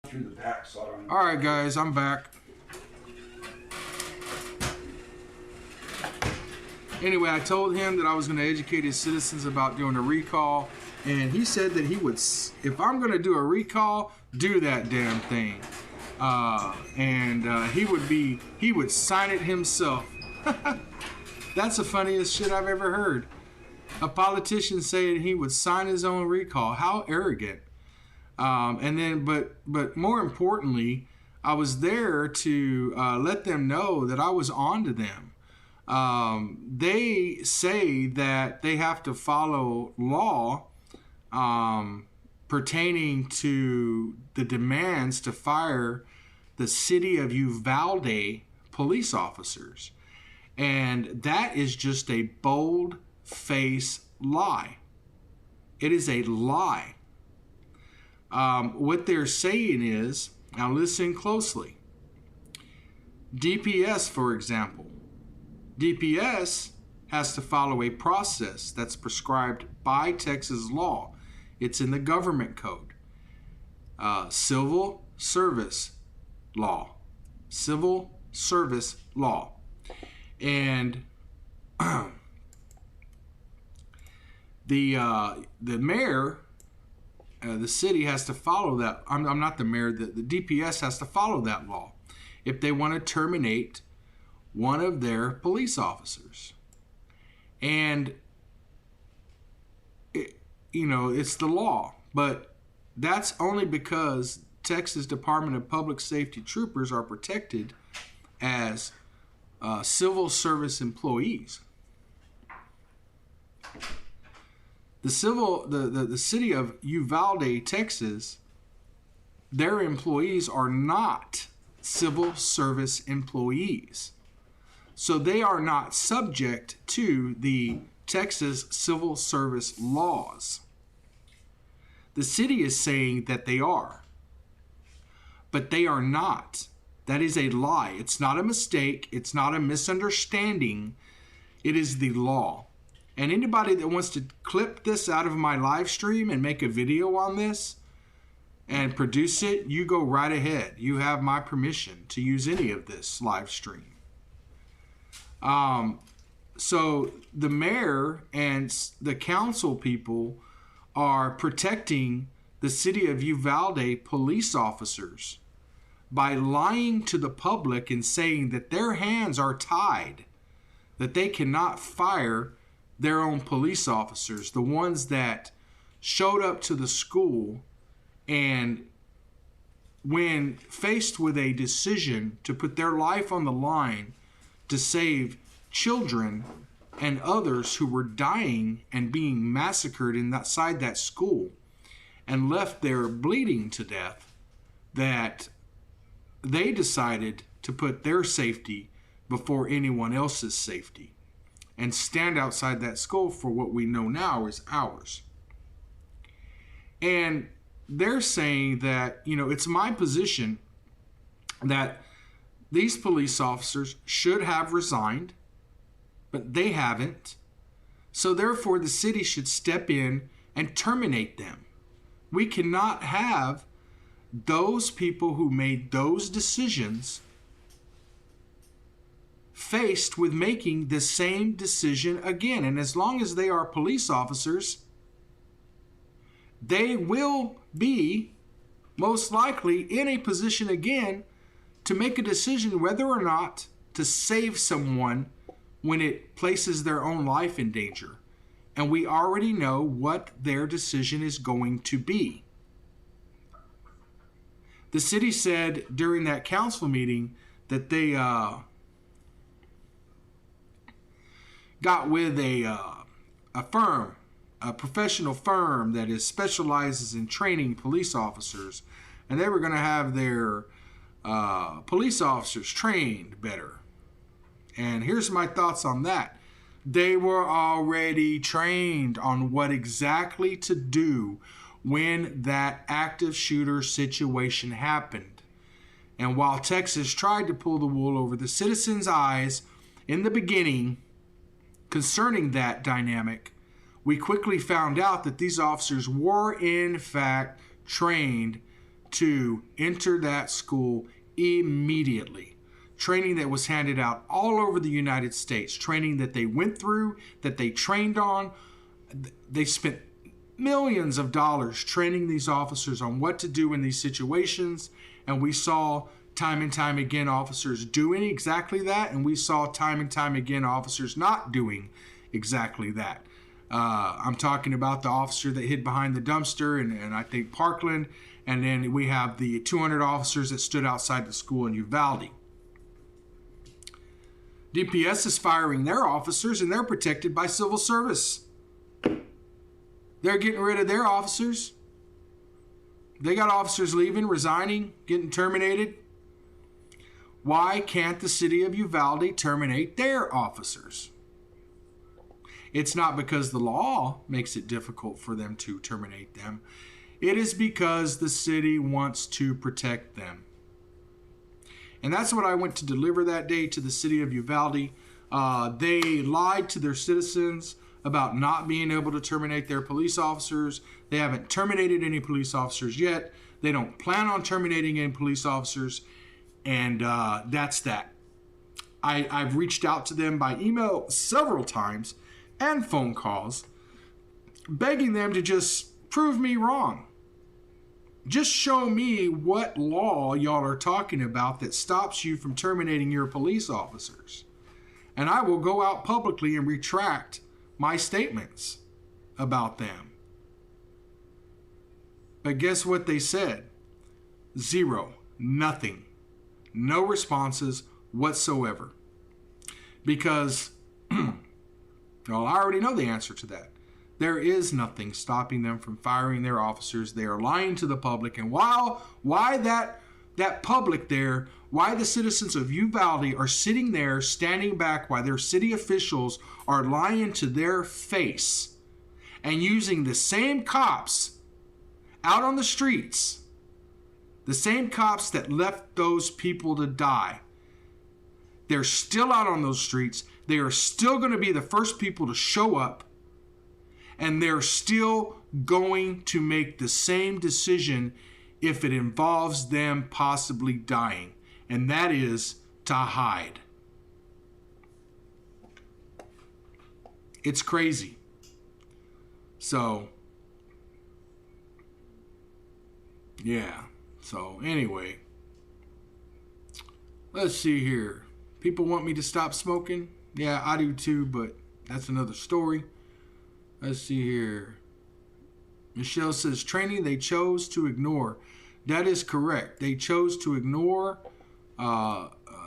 Through the back, so I don't. All right, guys, I'm back. Anyway, I told him that I was going to educate his citizens about doing a recall, and he said that he would, if I'm going to do a recall, do that damn thing. He would sign it himself. That's the funniest shit I've ever heard. A politician saying he would sign his own recall. How arrogant. But more importantly, I was there to let them know that I was on to them. They say that they have to follow law pertaining to the demands to fire the city of Uvalde police officers. And that is just a bold-faced lie. It is a lie. What they're saying is, now listen closely. DPS, for example. DPS has to follow a process that's prescribed by Texas law. It's in the government code. Civil service law. Civil service law. And the mayor, the city has to follow that. I'm not the mayor. The DPS has to follow that law if they want to terminate one of their police officers. And it's the law, but that's only because Texas Department of Public Safety troopers are protected as civil service employees. The city of Uvalde, Texas, their employees are not civil service employees. So they are not subject to the Texas civil service laws. The city is saying that they are, but they are not. That is a lie. It's not a mistake. It's not a misunderstanding. It is the law. And anybody that wants to clip this out of my live stream and make a video on this and produce it, you go right ahead. You have my permission to use any of this live stream. So the mayor and the council people are protecting the city of Uvalde police officers by lying to the public and saying that their hands are tied, that they cannot fire their own police officers, the ones that showed up to the school and when faced with a decision to put their life on the line to save children and others who were dying and being massacred inside that school and left there bleeding to death, that they decided to put their safety before anyone else's safety and stand outside that school for what we know now is ours. And they're saying that, it's my position that these police officers should have resigned, but they haven't. So therefore, the city should step in and terminate them. We cannot have those people who made those decisions faced with making the same decision again. And as long as they are police officers, they will be most likely in a position again to make a decision whether or not to save someone when it places their own life in danger. And we already know what their decision is going to be. The city said during that council meeting that they got with a firm, a professional firm that specializes in training police officers, and they were going to have their police officers trained better. And here's my thoughts on that. They were already trained on what exactly to do when that active shooter situation happened. And while Texas tried to pull the wool over the citizens' eyes in the beginning concerning that dynamic, we quickly found out that these officers were in fact trained to enter that school immediately. Training that was handed out all over the United States, training that they went through, that they trained on. They spent millions of dollars training these officers on what to do in these situations, and we saw time and time again officers doing exactly that, and we saw time and time again officers not doing exactly that. I'm talking about the officer that hid behind the dumpster and I think Parkland, and then we have the 200 officers that stood outside the school in Uvalde. DPS is firing their officers, and they're protected by civil service. They're getting rid of their officers. They got officers leaving, resigning, getting terminated. Why can't the city of Uvalde terminate their officers? It's not because the law makes it difficult for them to terminate them. It is because the city wants to protect them. And that's what I went to deliver that day to the city of Uvalde. They lied to their citizens about not being able to terminate their police officers. They haven't terminated any police officers yet. They don't plan on terminating any police officers. And that's that. I've reached out to them by email several times and phone calls, begging them to just prove me wrong. Just show me what law y'all are talking about that stops you from terminating your police officers. And I will go out publicly and retract my statements about them. But guess what they said? Zero. Nothing. No responses whatsoever. Because, well, I already know the answer to that. There is nothing stopping them from firing their officers. They are lying to the public. And why that public there, why the citizens of Uvalde are sitting there standing back while their city officials are lying to their face and using the same cops out on the streets, the same cops that left those people to die. They're still out on those streets. They are still going to be the first people to show up. And they're still going to make the same decision if it involves them possibly dying. And that is to hide. It's crazy. So, yeah. So, anyway. Let's see here. People want me to stop smoking? Yeah, I do too, but that's another story. Let's see here. Michelle says, training they chose to ignore. That is correct. They chose to ignore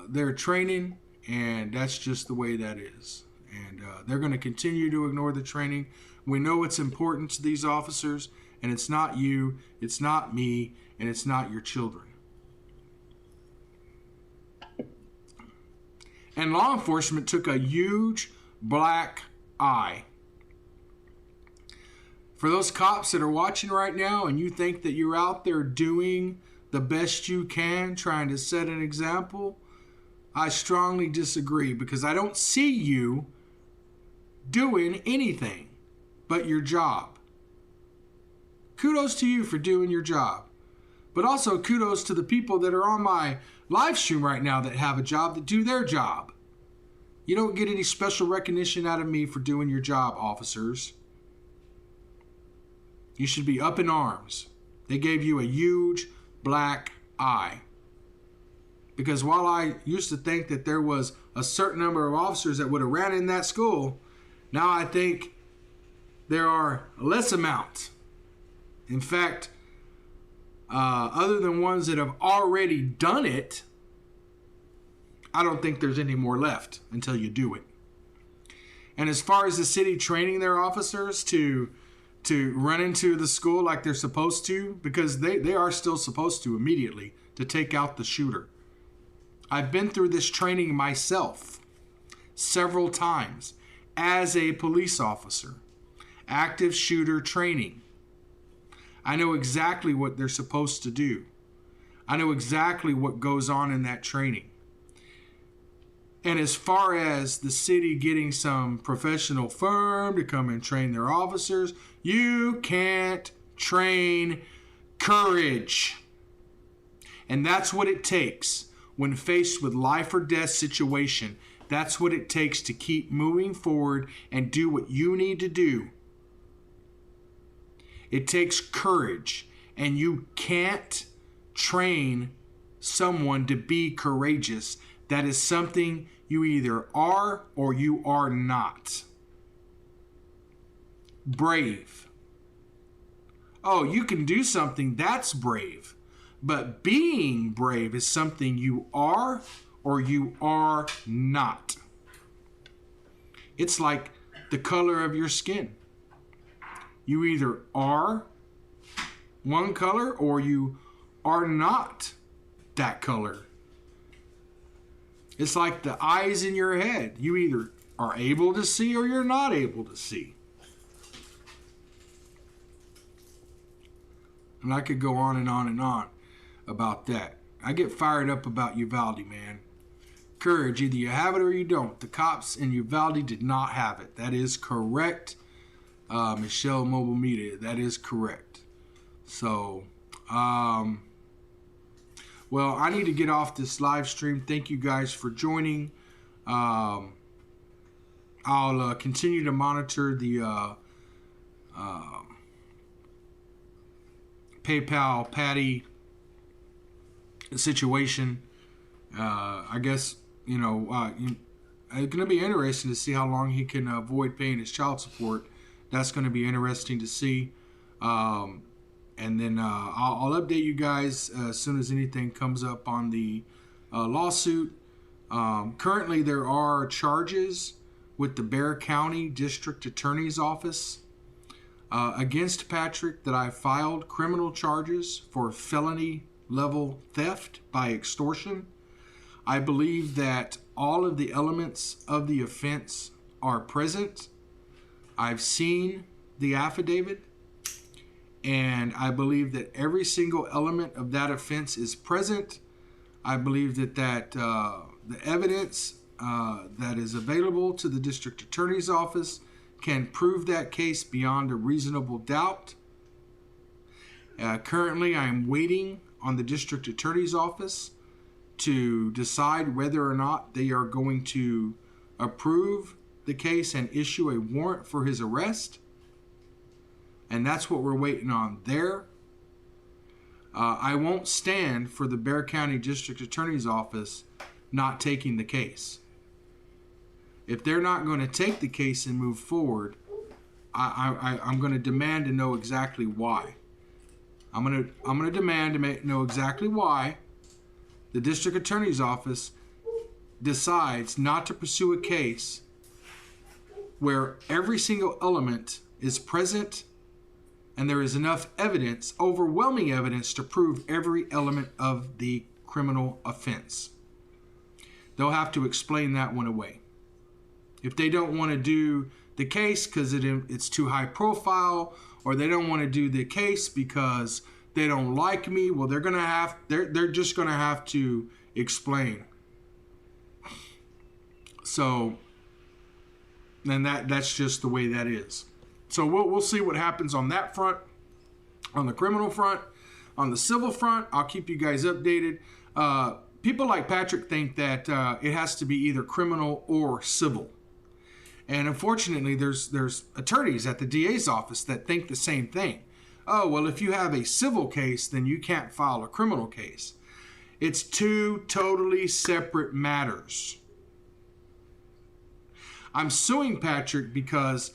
their training, and that's just the way that is. And they're going to continue to ignore the training. We know it's important to these officers, and it's not you, it's not me, and it's not your children. And law enforcement took a huge black eye. For those cops that are watching right now and you think that you're out there doing the best you can, trying to set an example, I strongly disagree, because I don't see you doing anything but your job. Kudos to you for doing your job. But also kudos to the people that are on my live stream right now that have a job, that do their job. You don't get any special recognition out of me for doing your job, officers. You should be up in arms. They gave you a huge black eye. Because while I used to think that there was a certain number of officers that would have ran in that school, now I think there are less amount. In fact, other than ones that have already done it, I don't think there's any more left until you do it. And as far as the city training their officers to run into the school like they're supposed to, because they are still supposed to immediately to take out the shooter. I've been through this training myself several times as a police officer. Active shooter training. I know exactly what they're supposed to do. I know exactly what goes on in that training. And as far as the city getting some professional firm to come and train their officers, you can't train courage. And that's what it takes when faced with life or death situation. That's what it takes to keep moving forward and do what you need to do. It takes courage, and you can't train someone to be courageous. That is something you either are or you are not. Brave. Oh, you can do something that's brave. But being brave is something you are or you are not. It's like the color of your skin. You either are one color or you are not that color. It's like the eyes in your head. You either are able to see or you're not able to see. And I could go on and on and on about that. I get fired up about Uvalde, man. Courage, either you have it or you don't. The cops in Uvalde did not have it. That is correct. Michelle Mobile Media, that is correct. So, well, I need to get off this live stream. Thank you guys for joining. I'll continue to monitor the PayPal Patty situation. I guess, it's going to be interesting to see how long he can avoid paying his child support. That's going to be interesting to see. And then I'll update you guys as soon as anything comes up on the lawsuit. Currently, there are charges with the Bexar County District Attorney's Office against Patrick that I filed criminal charges for felony level theft by extortion. I believe that all of the elements of the offense are present. I've seen the affidavit, and I believe that every single element of that offense is present. I believe that the evidence that is available to the district attorney's office can prove that case beyond a reasonable doubt. Currently, I am waiting on the district attorney's office to decide whether or not they are going to approve the case and issue a warrant for his arrest. And that's what we're waiting on there. I won't stand for the Bexar County District Attorney's Office not taking the case. If they're not going to take the case and move forward, I'm going to demand to know exactly why. I'm going to demand to know exactly why the District Attorney's Office decides not to pursue a case where every single element is present and there is enough evidence, overwhelming evidence, to prove every element of the criminal offense. They'll have to explain that one away. If they don't want to do the case because it's too high profile, or they don't want to do the case because they don't like me, well, they're just gonna have to explain. So, and that's just the way that is. So we'll see what happens on that front, on the criminal front. On the civil front, I'll keep you guys updated. People like Patrick think that it has to be either criminal or civil. And unfortunately, there's attorneys at the DA's office that think the same thing. Oh, well, if you have a civil case, then you can't file a criminal case. It's two totally separate matters. I'm suing Patrick because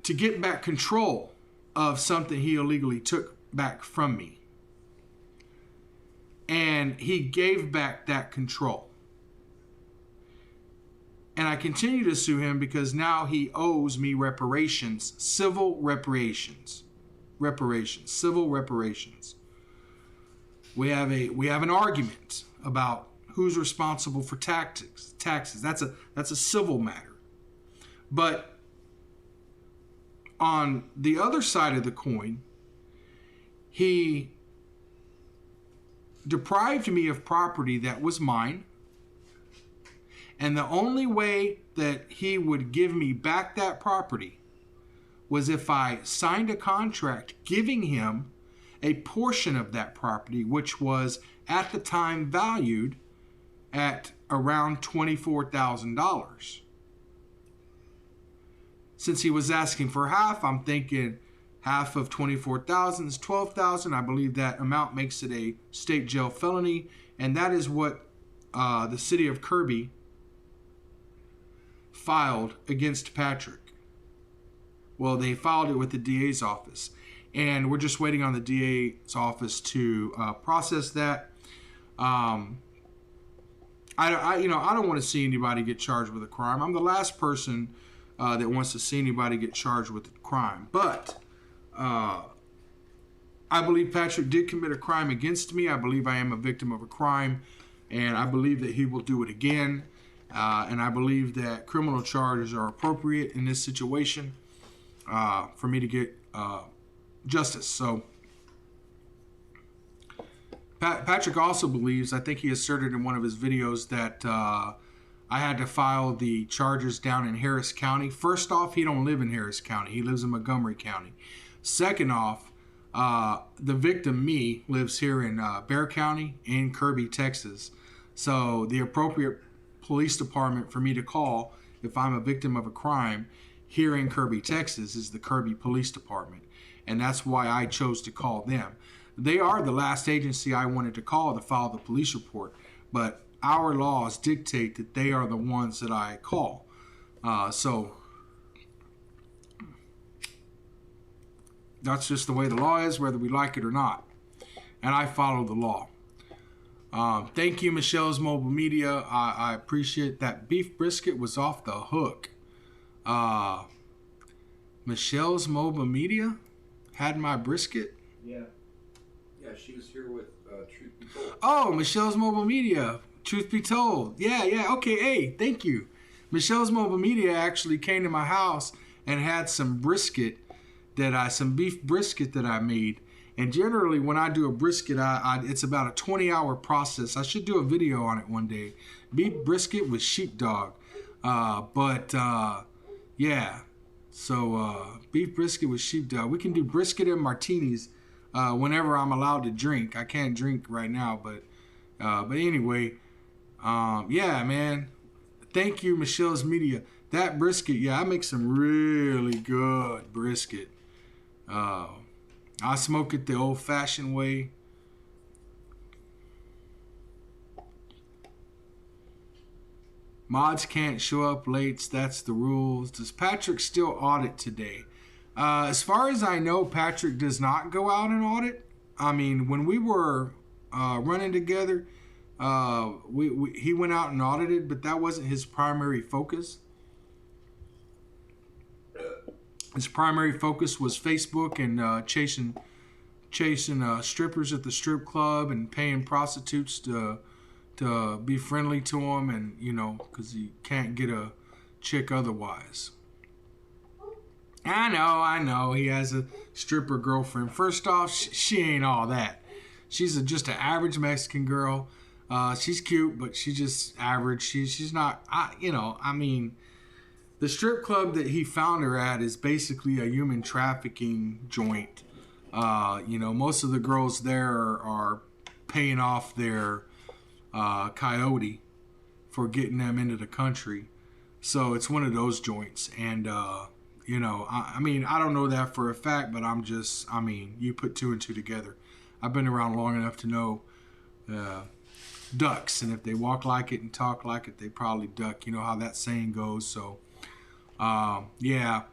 to get back control of something he illegally took back from me. And he gave back that control. And I continue to sue him because now he owes me reparations, civil reparations. Civil reparations. We have an argument about who's responsible for taxes. That's a civil matter. But on the other side of the coin, he deprived me of property that was mine. And the only way that he would give me back that property was if I signed a contract giving him a portion of that property, which was at the time valued at around $24,000. Since he was asking for half, I'm thinking half of 24,000 is 12,000. I believe that amount makes it a state jail felony, and that is what the city of Kirby filed against Patrick. Well, they filed it with the DA's office, and we're just waiting on the DA's office to process that. I don't want to see anybody get charged with a crime. I'm the last person that wants to see anybody get charged with a crime. But I believe Patrick did commit a crime against me. I believe I am a victim of a crime, and I believe that he will do it again. And I believe that criminal charges are appropriate in this situation for me to get justice. So Patrick also believes, I think he asserted in one of his videos, that I had to file the charges down in Harris County. First off, he don't live in Harris County. He lives in Montgomery County. Second off, the victim, me, lives here in Bexar County in Kirby, Texas. So the appropriate police department for me to call if I'm a victim of a crime here in Kirby, Texas, is the Kirby Police Department. And that's why I chose to call them. They are the last agency I wanted to call to file the police report, but our laws dictate that they are the ones that I call. So that's just the way the law is, whether we like it or not. And I follow the law. Thank you, Michelle's Mobile Media. I appreciate that. Beef brisket was off the hook. Michelle's Mobile Media had my brisket. Yeah. Yeah, she was here with Truth Be Told. Oh, Michelle's Mobile Media. Truth Be Told. Yeah. Okay, hey, thank you. Michelle's Mobile Media actually came to my house and had some brisket some beef brisket that I made. And generally, when I do a brisket, it's about a 20-hour process. I should do a video on it one day. Beef brisket with sheepdog. Yeah. So, beef brisket with sheepdog. We can do brisket and martinis whenever I'm allowed to drink. I can't drink right now, but anyway, yeah, man. Thank you, Michelle's Media. That brisket, yeah, I make some really good brisket. I smoke it the old-fashioned way. Mods can't show up late. That's the rules. Does Patrick still audit today? As far as I know, Patrick does not go out and audit. I mean, when we were running together, he went out and audited, but that wasn't his primary focus. His primary focus was Facebook and chasing strippers at the strip club and paying prostitutes to be friendly to him, and because he can't get a chick otherwise. I know he has a stripper girlfriend. First off, she ain't all that. She's just an average Mexican girl. She's cute, but she's just average. She's not. The strip club that he found her at is basically a human trafficking joint. Most of the girls there are paying off their coyote for getting them into the country. So it's one of those joints. And, I don't know that for a fact, but you put two and two together. I've been around long enough to know ducks. And if they walk like it and talk like it, they probably duck. You know how that saying goes. So, yeah.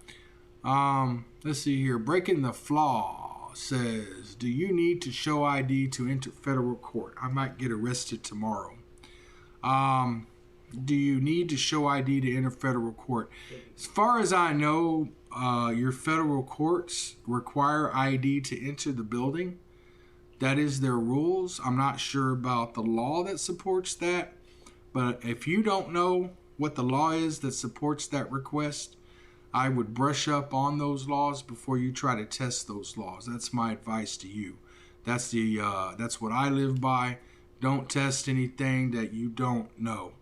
Let's see here. Breaking the Flaw says, do you need to show ID to enter federal court? I might get arrested tomorrow. Do you need to show ID to enter federal court? As far as I know, your federal courts require ID to enter the building. That is their rules. I'm not sure about the law that supports that. But if you don't know what the law is that supports that request, I would brush up on those laws before you try to test those laws. That's my advice to you. That's what I live by. Don't test anything that you don't know.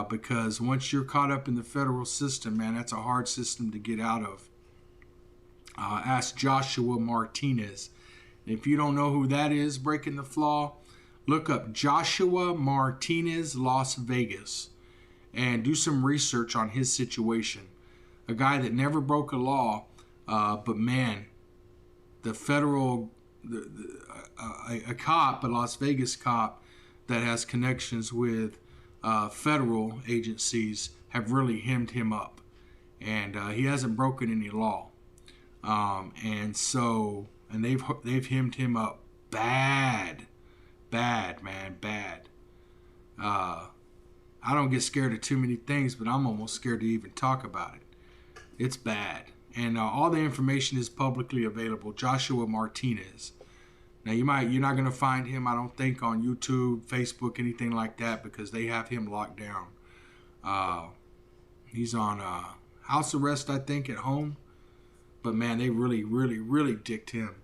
Because once you're caught up in the federal system, man, that's a hard system to get out of. Ask Joshua Martinez. If you don't know who that is, breaking the flaw, look up Joshua Martinez, Las Vegas, and do some research on his situation. A guy that never broke a law, but man, the federal, a cop, a Las Vegas cop that has connections with federal agencies have really hemmed him up, and he hasn't broken any law, and they've hemmed him up bad, man, bad. I don't get scared of too many things, but I'm almost scared to even talk about it. It's bad, and all the information is publicly available. Joshua Martinez. Now you're not going to find him, I don't think, on YouTube, Facebook, anything like that, because they have him locked down. He's on house arrest, I think, at home. But man, they really dicked him.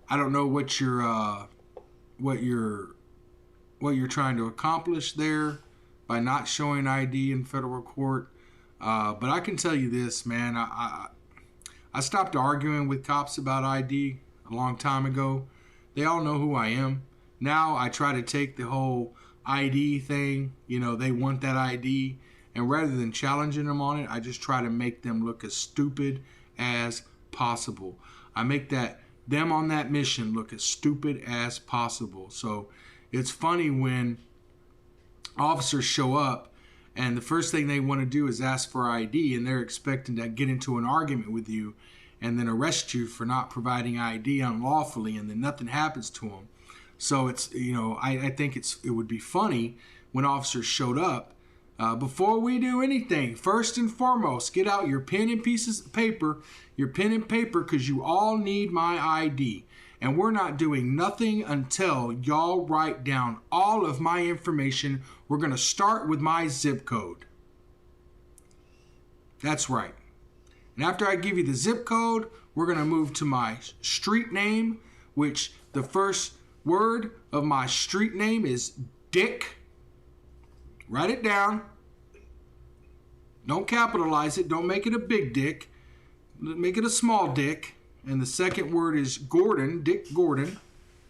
I don't know what you're trying to accomplish there by not showing ID in federal court. But I can tell you this, man. I stopped arguing with cops about ID a long time ago. They all know who I am. Now I try to take the whole ID thing. You know, they want that ID. And rather than challenging them on it, I just try to make them look as stupid as possible. I make them on that mission look as stupid as possible. So it's funny when officers show up and the first thing they want to do is ask for ID, and they're expecting to get into an argument with you and then arrest you for not providing ID unlawfully, and then nothing happens to them. So it's, I think it would be funny when officers showed up. Before we do anything, first and foremost, get out your pen and pieces of paper, because you all need my ID. And we're not doing nothing until y'all write down all of my information. We're going to start with my zip code. That's right. And after I give you the zip code, we're going to move to my street name, which the first word of my street name is Dick. Write it down. Don't capitalize it. Don't make it a big dick. Make it a small dick. And the second word is Gordon. Dick Gordon.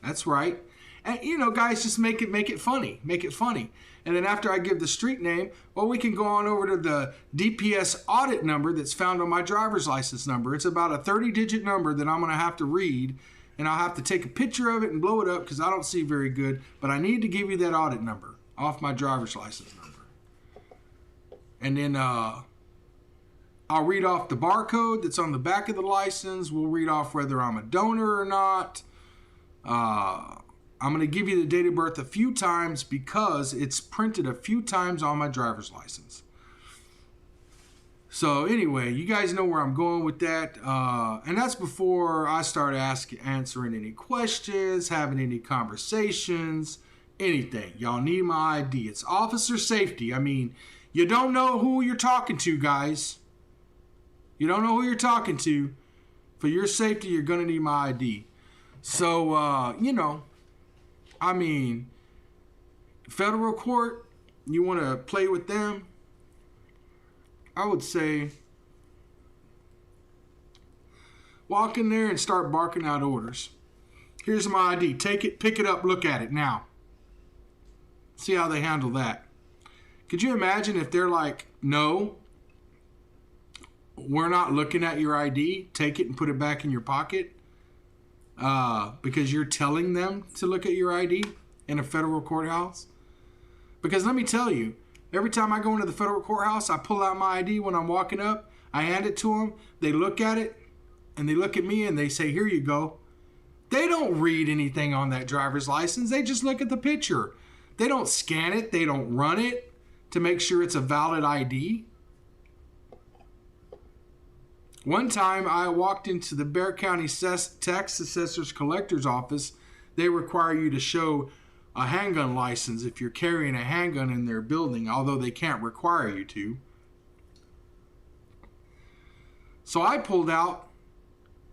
That's right. And, guys, just make it funny. Make it funny. And then after I give the street name, well, we can go on over to the DPS audit number that's found on my driver's license number. It's about a 30-digit number that I'm going to have to read. And I'll have to take a picture of it and blow it up because I don't see very good. But I need to give you that audit number off my driver's license number. And then I'll read off the barcode that's on the back of the license. We'll read off whether I'm a donor or not. I'm going to give you the date of birth a few times because it's printed a few times on my driver's license. So anyway, you guys know where I'm going with that. And that's before I start answering any questions, having any conversations, anything. Y'all need my ID. It's officer safety. I mean, you don't know who you're talking to, guys. You don't know who you're talking to. For your safety, you're going to need my ID. So, federal court, you want to play with them? I would say walk in there and start barking out orders. Here's my ID. Take it, pick it up, look at it now. See how they handle that. Could you imagine if they're like, no, we're not looking at your ID. Take it and put it back in your pocket because you're telling them to look at your ID in a federal courthouse? Because let me tell you, every time I go into the federal courthouse, I pull out my ID when I'm walking up. I hand it to them. They look at it and they look at me and they say, here you go. They don't read anything on that driver's license. They just look at the picture. They don't scan it. They don't run it to make sure it's a valid ID. One time I walked into the Bexar County Tax Assessor's Collector's Office. They require you to show a handgun license if you're carrying a handgun in their building, although they can't require you to. So I pulled out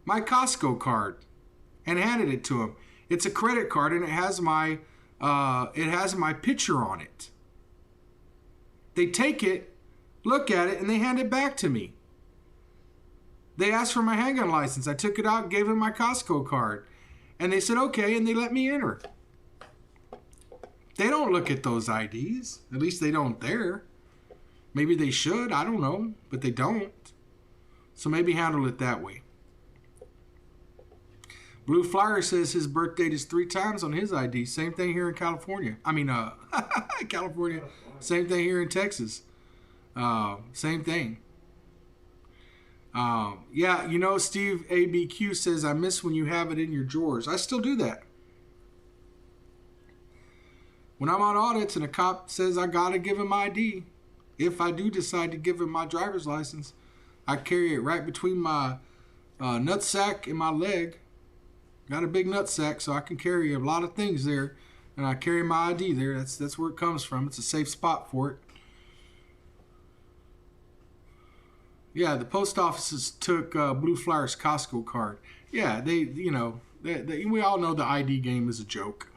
my Costco card and handed it to him. It's a credit card and it has my picture on it. They take it, look at it, and they hand it back to me. They asked for my handgun license. I took it out, gave them my Costco card. And they said, okay, and they let me enter. They don't look at those IDs. At least they don't there. Maybe they should. I don't know. But they don't. So maybe handle it that way. Blue Flyer says his birth date is 3 times on his ID. Same thing here in California. California. Same thing here in Texas. Same thing. Yeah, you know, Steve ABQ says, I miss when you have it in your drawers. I still do that. When I'm on audits and a cop says I gotta give him ID, if I do decide to give him my driver's license, I carry it right between my nutsack and my leg. Got a big nutsack, so I can carry a lot of things there, and I carry my ID there. That's where it comes from. It's a safe spot for it. Yeah, the post offices took Blue Flyer's Costco card. Yeah, we all know the ID game is a joke.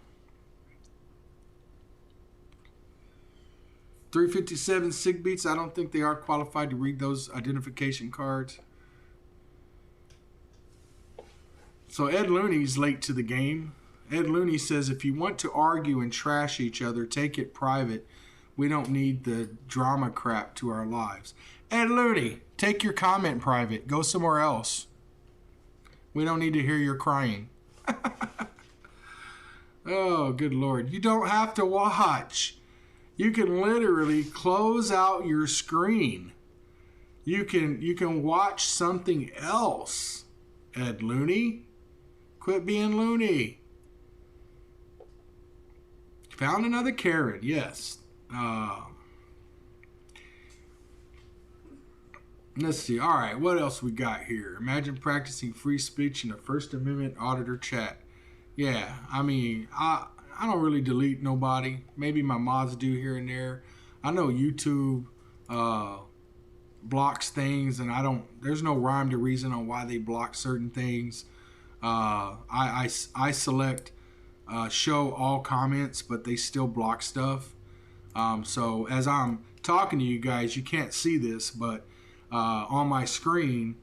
357 Sig Beats, I don't think they are qualified to read those identification cards. So Ed Looney's late to the game. Ed Looney says, if you want to argue and trash each other, take it private. We don't need the drama crap to our lives. Ed Looney, take your comment private. Go somewhere else. We don't need to hear your crying. Oh, good Lord. You don't have to watch. You can literally close out your screen. You can watch something else. Ed Looney, quit being loony. Found another Karen, yes. Let's see. All right, what else we got here? Imagine practicing free speech in a First Amendment auditor chat. Yeah, I mean, I don't really delete nobody. Maybe my mods do here and there. I know YouTube blocks things, and there's no rhyme to reason on why they block certain things. I select show all comments, but they still block stuff. So as I'm talking to you guys, you can't see this, but on my screen,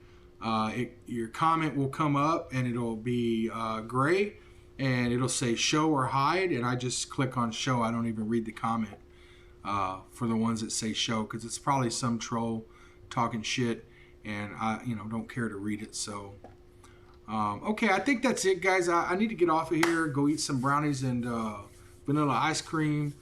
your comment will come up and it'll be gray, and it'll say show or hide, and I just click on show. I don't even read the comment for the ones that say show, because it's probably some troll talking shit, and I don't care to read it. So okay, I think that's it, guys. I need to get off of here, go eat some brownies and vanilla ice cream.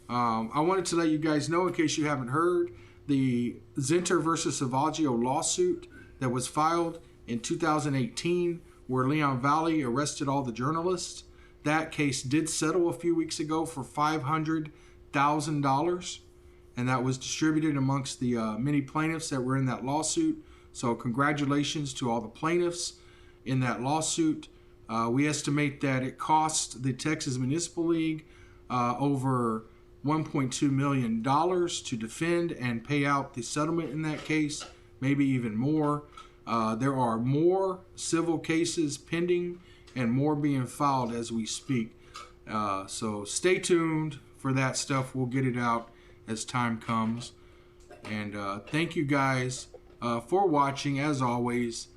I wanted to let you guys know, in case you haven't heard, the Zinter versus Savaggio lawsuit that was filed in 2018, where Leon Valley arrested all the journalists. That case did settle a few weeks ago for $500,000, and that was distributed amongst the many plaintiffs that were in that lawsuit. So congratulations to all the plaintiffs in that lawsuit. We estimate that it cost the Texas Municipal League over $1.2 million to defend and pay out the settlement in that case, maybe even more. There are more civil cases pending and more being filed as we speak. So stay tuned for that stuff. We'll get it out as time comes. And thank you guys for watching, as always.